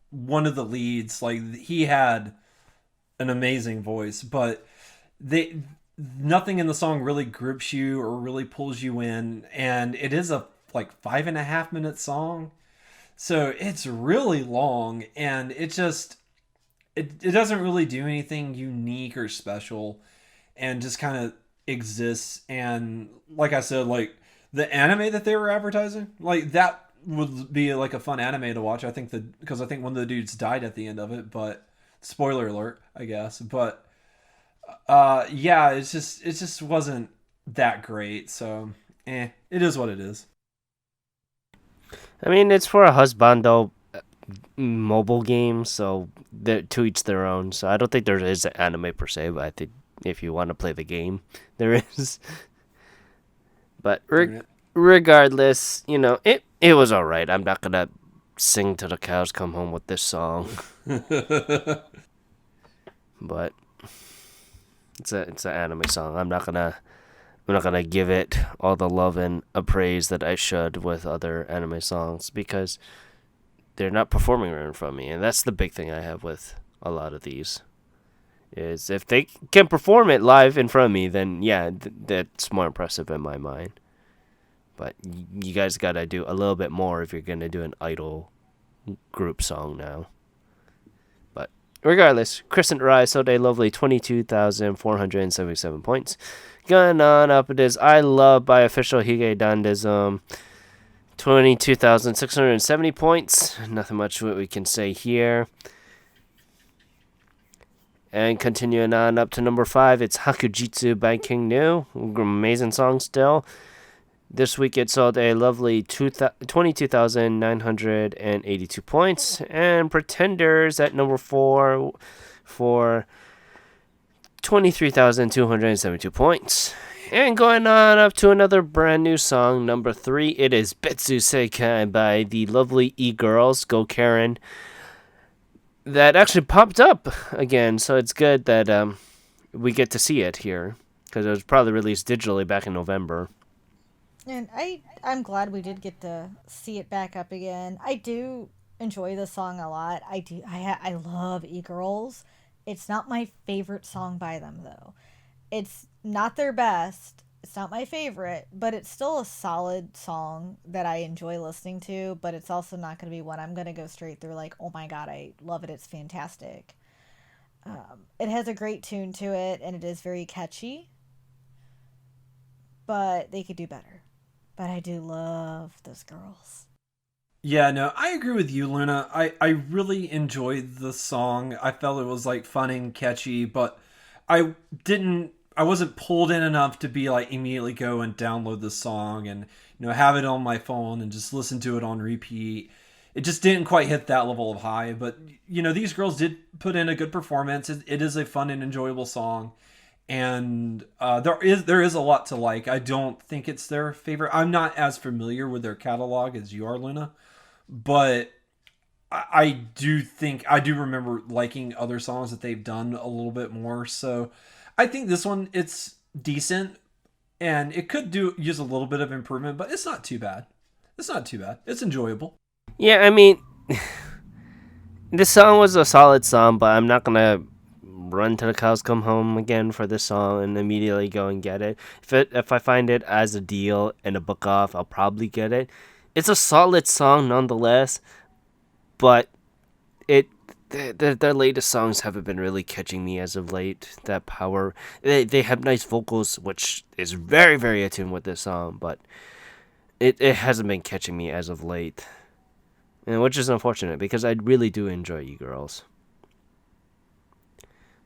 B: one of the leads. Like, he had an amazing voice, but they nothing in the song really grips you or really pulls you in, and it is a like 5.5 minute song, so it's really long, and it doesn't really do anything unique or special, and just kind of exists. And like I said, like the anime that they were advertising, like that would be like a fun anime to watch. I think because I think one of the dudes died at the end of it, but Spoiler alert, I guess. But yeah, it just wasn't that great. So, it is what it is.
A: I mean, it's for a husbando mobile game, so to each their own. So I don't think there is an anime per se, but I think if you want to play the game, there is. But
B: Darn it.
A: regardless, it was all right. I'm not gonna sing till the cows come home with this song, but it's an anime song. I'm not gonna give it all the love and praise that I should with other anime songs because they're not performing right in front of me, and that's the big thing I have with a lot of these. Is if they can perform it live in front of me, then yeah, that's more impressive in my mind. But you guys gotta do a little bit more if you're gonna do an idol group song now. But regardless, Crescent Rise, So Day Lovely, 22,477 points. Going on up, it is I Love by Official Hige Dandism, 22,670 points. Nothing much what we can say here. And continuing on up to number 5, it's Hakujitsu by King New. Amazing song still. This week it sold a lovely 22,982 points. And Pretenders at number 4 for 23,272 points. And going on up to another brand new song, number 3, it is Betsu Seikai by the lovely E-Girls, Go Karen. That actually popped up again, so it's good that we get to see it here, because it was probably released digitally back in November.
C: And I'm glad we did get to see it back up again. I do enjoy the song a lot. I love E-Girls. It's not my favorite song by them, though. It's not their best. It's not my favorite, but it's still a solid song that I enjoy listening to, but it's also not going to be one I'm going to go straight through like, oh my god, I love it, it's fantastic. It has a great tune to it, and it is very catchy, but they could do better. But I do love those girls.
B: Yeah, no, I agree with you, Luna. I really enjoyed the song. I felt it was like fun and catchy, but I wasn't pulled in enough to be like immediately go and download the song and have it on my phone and just listen to it on repeat. It just didn't quite hit that level of high, but these girls did put in a good performance. It is a fun and enjoyable song, and there is a lot to like. I don't think it's their favorite. I'm not as familiar with their catalog as you are, Luna, but I do remember liking other songs that they've done a little bit more. So I think this one, it's decent, and it could use a little bit of improvement, but it's not too bad. It's not too bad. It's enjoyable.
A: Yeah, I mean, this song was a solid song, but I'm not gonna run till the cows come home again for this song and immediately go and get it. If I find it as a deal and a book off, I'll probably get it. It's a solid song nonetheless, but their latest songs haven't been really catching me as of late. That power, they have nice vocals, which is very, very attuned with this song, but it hasn't been catching me as of late, and which is unfortunate because I really do enjoy you girls.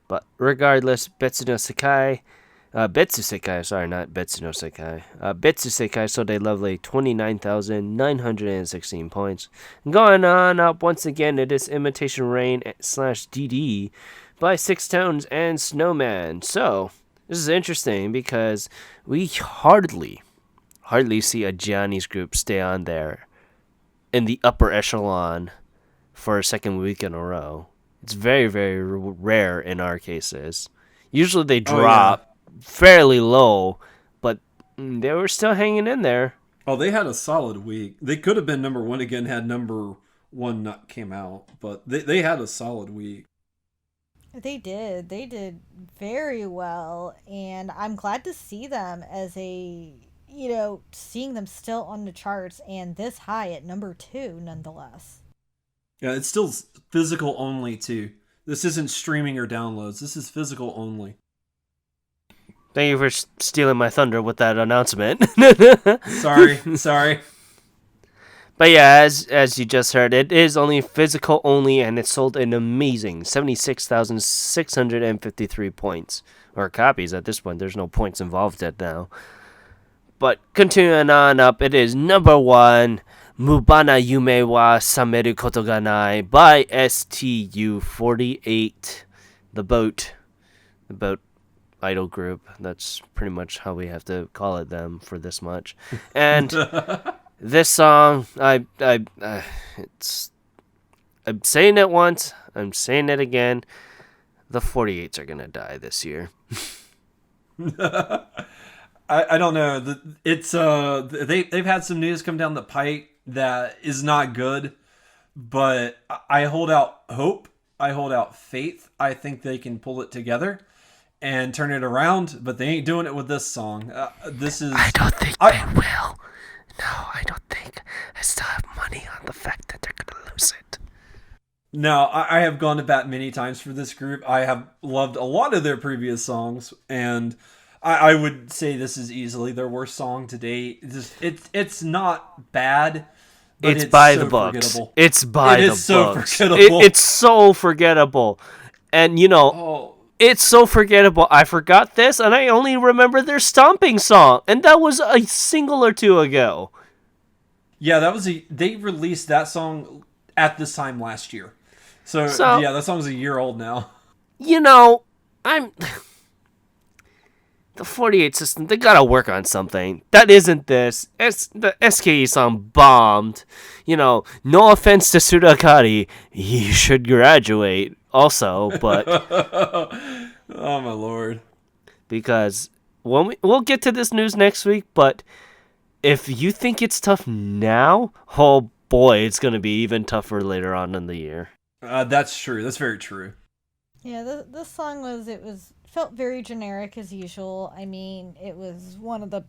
A: But regardless, Betsu no Sekai, Betsu Sekai, sorry, not Betsu no Sekai. Betsu Sekai, So They Lovely, 29,916 points. Going on up once again, it is Imitation Rain / DD by Six Tones and Snowman. So, this is interesting because we hardly see a Gianni's group stay on there in the upper echelon for a second week in a row. It's very, very rare in our cases. Usually they drop fairly low, but they were still hanging in there.
B: Oh, they had a solid week. They could have been number one again had number one not came out, but they had a solid week.
C: They did. They did very well, and I'm glad to see them as seeing them still on the charts and this high at number 2 nonetheless.
B: Yeah, it's still physical only too. This isn't streaming or downloads. This is physical only.
A: Thank you for stealing my thunder with that announcement.
B: Sorry.
A: But yeah, as you just heard, it is only physical only, and it sold an amazing 76,653 points. Or copies at this point. There's no points involved yet now. But continuing on up, it is number 1, Mubana Yume wa Sameru Koto ga Nai by STU48. The boat idol group. That's pretty much how we have to call it them for this much. And this song, I'm saying it once, I'm saying it again. The 48s are gonna die this year.
B: I don't know. It's they've had some news come down the pike that is not good, but I hold out hope. I hold out faith. I think they can pull it together and turn it around, but they ain't doing it with this song. This is.
A: I don't think they will. No, I don't think. I still have money on the fact that they're gonna lose it.
B: No, I have gone to bat many times for this group. I have loved a lot of their previous songs, and I would say this is easily their worst song to date. It's not bad, but
A: It's by
B: so
A: the books.
B: forgettable.
A: It's by
B: It
A: the
B: is so
A: books.
B: forgettable.
A: It's so forgettable. And,
B: Oh,
A: it's so forgettable. I forgot this, and I only remember their stomping song. And that was a single or two ago.
B: yeah, they released that song at this time last year. So yeah, that song's a year old now.
A: I'm... The 48 system, they gotta work on something. That isn't this. The SKE song bombed. No offense to Sudakari, he should graduate also, but
B: Oh my lord.
A: because we'll get to this news next week, but if you think it's tough now, oh boy, it's gonna be even tougher later on in the year.
B: That's true. That's very true.
C: Yeah, this song felt very generic as usual. I mean, it was one of the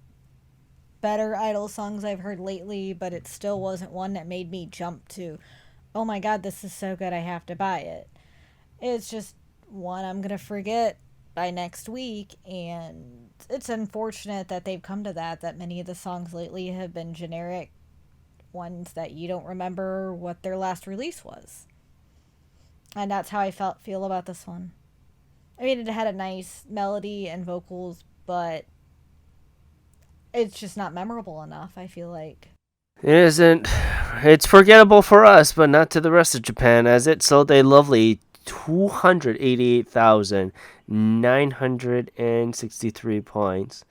C: better Idol songs I've heard lately, but it still wasn't one that made me jump to, oh my god, this is so good, I have to buy it. It's just one I'm gonna forget by next week, and it's unfortunate that they've come to that many of the songs lately have been generic ones that you don't remember what their last release was. And that's how I feel about this one. I mean, it had a nice melody and vocals, but it's just not memorable enough, I feel like.
A: It isn't. It's forgettable for us, but not to the rest of Japan, as it sold a lovely 288,963 points.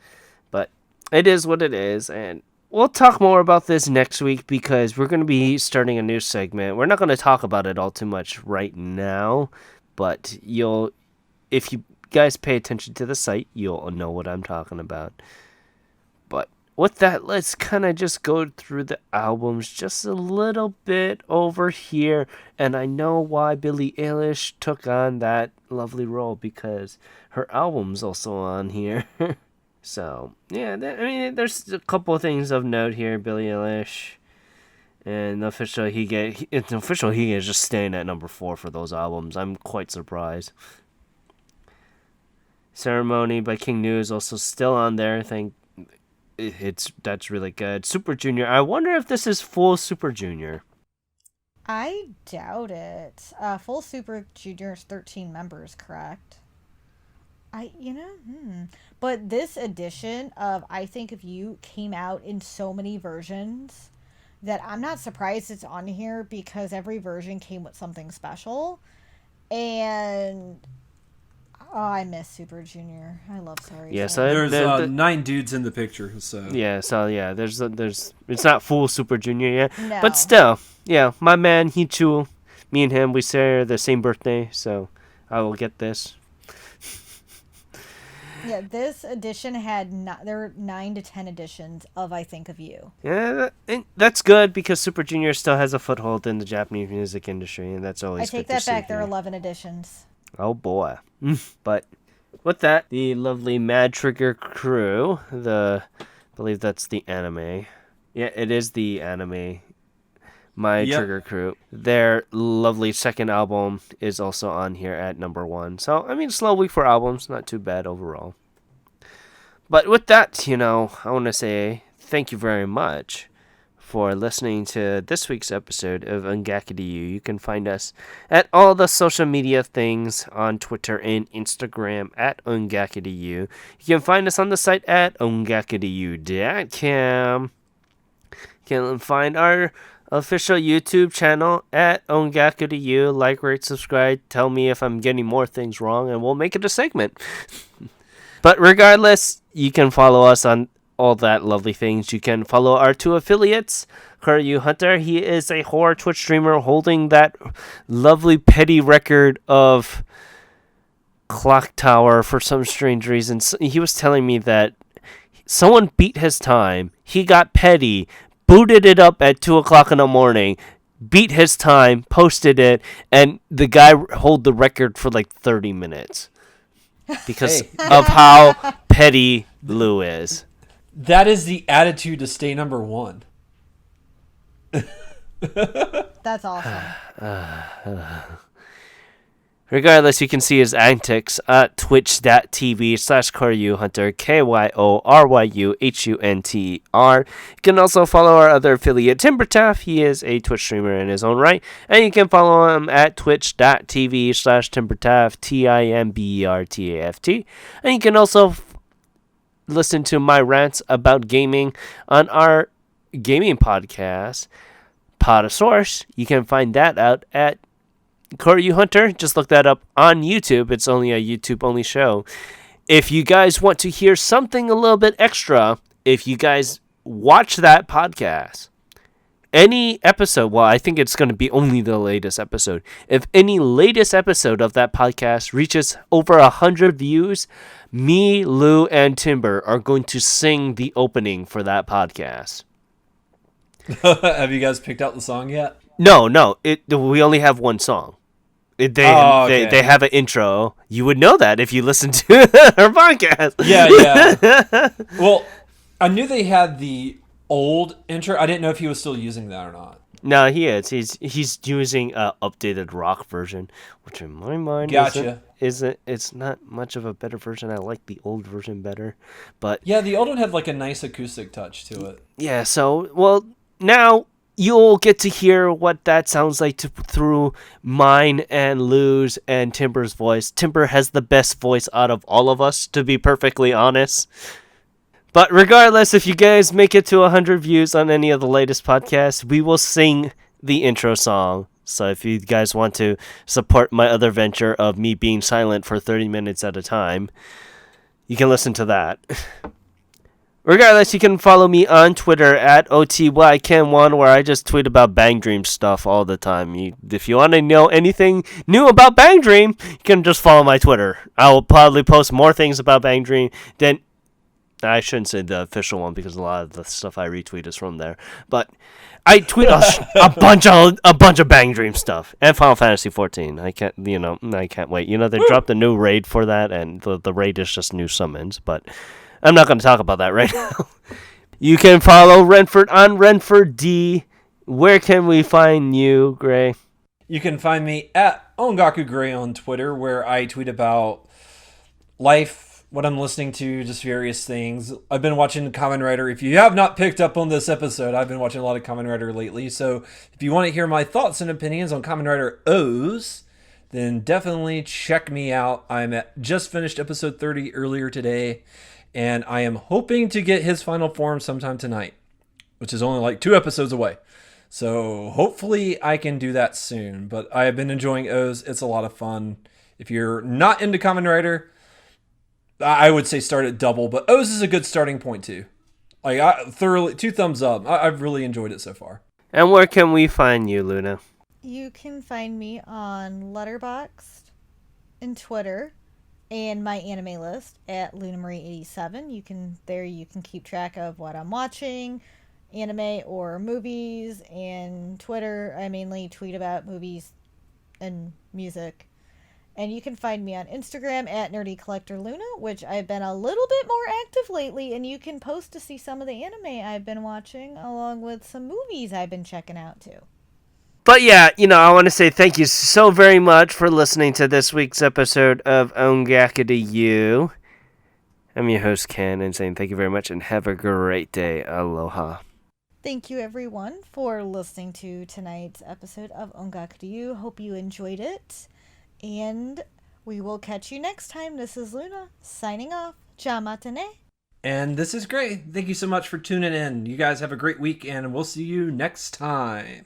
A: But it is what it is, and we'll talk more about this next week because we're going to be starting a new segment. We're not going to talk about it all too much right now, but if you guys pay attention to the site, you'll know what I'm talking about. But with that, let's kind of just go through the albums just a little bit over here. And I know why Billie Eilish took on that lovely role, because her album's also on here. So, yeah, there's a couple of things of note here. Billie Eilish and Official Hige is just staying at number 4 for those albums. I'm quite surprised. Ceremony by King Nu is also still on there. I think that's really good. Super Junior. I wonder if this is full Super Junior.
C: I doubt it. Full Super Junior is 13 members, correct? But this edition of I Think of You came out in so many versions that I'm not surprised it's on here, because every version came with something special. And I miss Super Junior. I love Sorry.
A: Yes,
C: Sorry.
B: There's 9 dudes in the picture, so
A: there's it's not full Super Junior yet,
C: No.
A: but still, yeah, my man Hichu, me and him, we share the same birthday, so I will get this.
C: Yeah, this edition had there were 9 to 10 editions of I Think of You.
A: Yeah, that's good, because Super Junior still has a foothold in the Japanese music industry, and that's always
C: I take
A: good
C: that
A: to
C: back.
A: see
C: There are
A: here.
C: 11 editions.
A: Oh boy. But with that, the lovely Mad Trigger crew, I believe that's the anime. Yeah, it is the anime. Trigger crew. Their lovely second album is also on here at number 1. So, I mean, slow week for albums, not too bad overall. But with that, I want to say thank you very much for listening to this week's episode of Ungakadu. You can find us at all the social media things on Twitter and Instagram at Ungakadu. You can find us on the site at ungakadu.com. You can find our official YouTube channel at Ongakuru. Like, rate, subscribe. Tell me if I'm getting more things wrong, and we'll make it a segment. But regardless, you can follow us on all that lovely things. You can follow our two affiliates, Kuryu Hunter. He is a horror Twitch streamer holding that lovely petty record of Clock Tower for some strange reason. He was telling me that someone beat his time. He got petty, booted it up at 2 o'clock in the morning, beat his time, posted it, and the guy hold the record for like 30 minutes because of how petty Lou is.
B: That is the attitude to stay number one.
C: That's awesome.
A: Regardless, you can see his antics at twitch.tv/KoryuHunter, KYORYUHUNTER. You can also follow our other affiliate, Timbertaft. He is a Twitch streamer in his own right. And you can follow him at twitch.tv/Timbertaft, TIMBERTAFT. And you can also listen to my rants about gaming on our gaming podcast, Podosaurus. You can find that out at Koryu Hunter. Just look that up on YouTube. It's only a YouTube-only show. If you guys want to hear something a little bit extra, if you guys watch that podcast, any episode, well, I think it's going to be only the latest episode. If any latest episode of that podcast reaches over 100 views, me, Lou, and Timber are going to sing the opening for that podcast.
B: Have you guys picked out the song yet?
A: No. We only have one song. They have an intro. You would know that if you listen to our podcast.
B: Yeah. Well, I knew they had the old intro. I didn't know if he was still using that or not.
A: No, he is. He's using an updated rock version, which in my mind it's not much of a better version. I like the old version better. But
B: yeah, the old one had like a nice acoustic touch to it.
A: Yeah, so well now you'll get to hear what that sounds like through mine and Lou's and Timber's voice. Timber has the best voice out of all of us, to be perfectly honest. But regardless, if you guys make it to 100 views on any of the latest podcasts, we will sing the intro song. So if you guys want to support my other venture of me being silent for 30 minutes at a time, you can listen to that. Regardless, you can follow me on Twitter at OTYCan1, where I just tweet about Bang Dream stuff all the time. If you want to know anything new about Bang Dream, you can just follow my Twitter. I will probably post more things about Bang Dream than... I shouldn't say the official one because a lot of the stuff I retweet is from there. But I tweet a bunch of Bang Dream stuff and Final Fantasy 14. I can't wait. They dropped a new raid for that, and the raid is just new summons. But I'm not going to talk about that right now. You can follow Renford on Renford D. Where can we find you, Gray?
B: You can find me at Ongaku Gray on Twitter, where I tweet about life, what I'm listening to, just various things. I've been watching Kamen Rider. If you have not picked up on this episode, I've been watching a lot of Kamen Rider lately. So if you want to hear my thoughts and opinions on Kamen Rider O's, then definitely check me out. Just finished episode 30 earlier today, and I am hoping to get his final form sometime tonight, which is only like 2 episodes away. So hopefully I can do that soon. But I have been enjoying O's. It's a lot of fun. If you're not into Kamen Rider, I would say start at double, but O's is a good starting point too. Thoroughly 2 thumbs up. I've really enjoyed it so far.
A: And where can we find you, Luna?
C: You can find me on Letterboxd and Twitter and my anime list at LunaMarie87. You can keep track of what I'm watching, anime or movies, and Twitter. I mainly tweet about movies and music. And you can find me on Instagram at NerdyCollectorLuna, which I've been a little bit more active lately, and you can post to see some of the anime I've been watching, along with some movies I've been checking out too.
A: But yeah, I want to say thank you so very much for listening to this week's episode of Ongakadu. I'm your host, Ken, and saying thank you very much and have a great day. Aloha.
C: Thank you, everyone, for listening to tonight's episode of Ongaku Ryu. Hope you enjoyed it. And we will catch you next time. This is Luna, signing off. Ja mata ne.
B: And this is great. Thank you so much for tuning in. You guys have a great week, and we'll see you next time.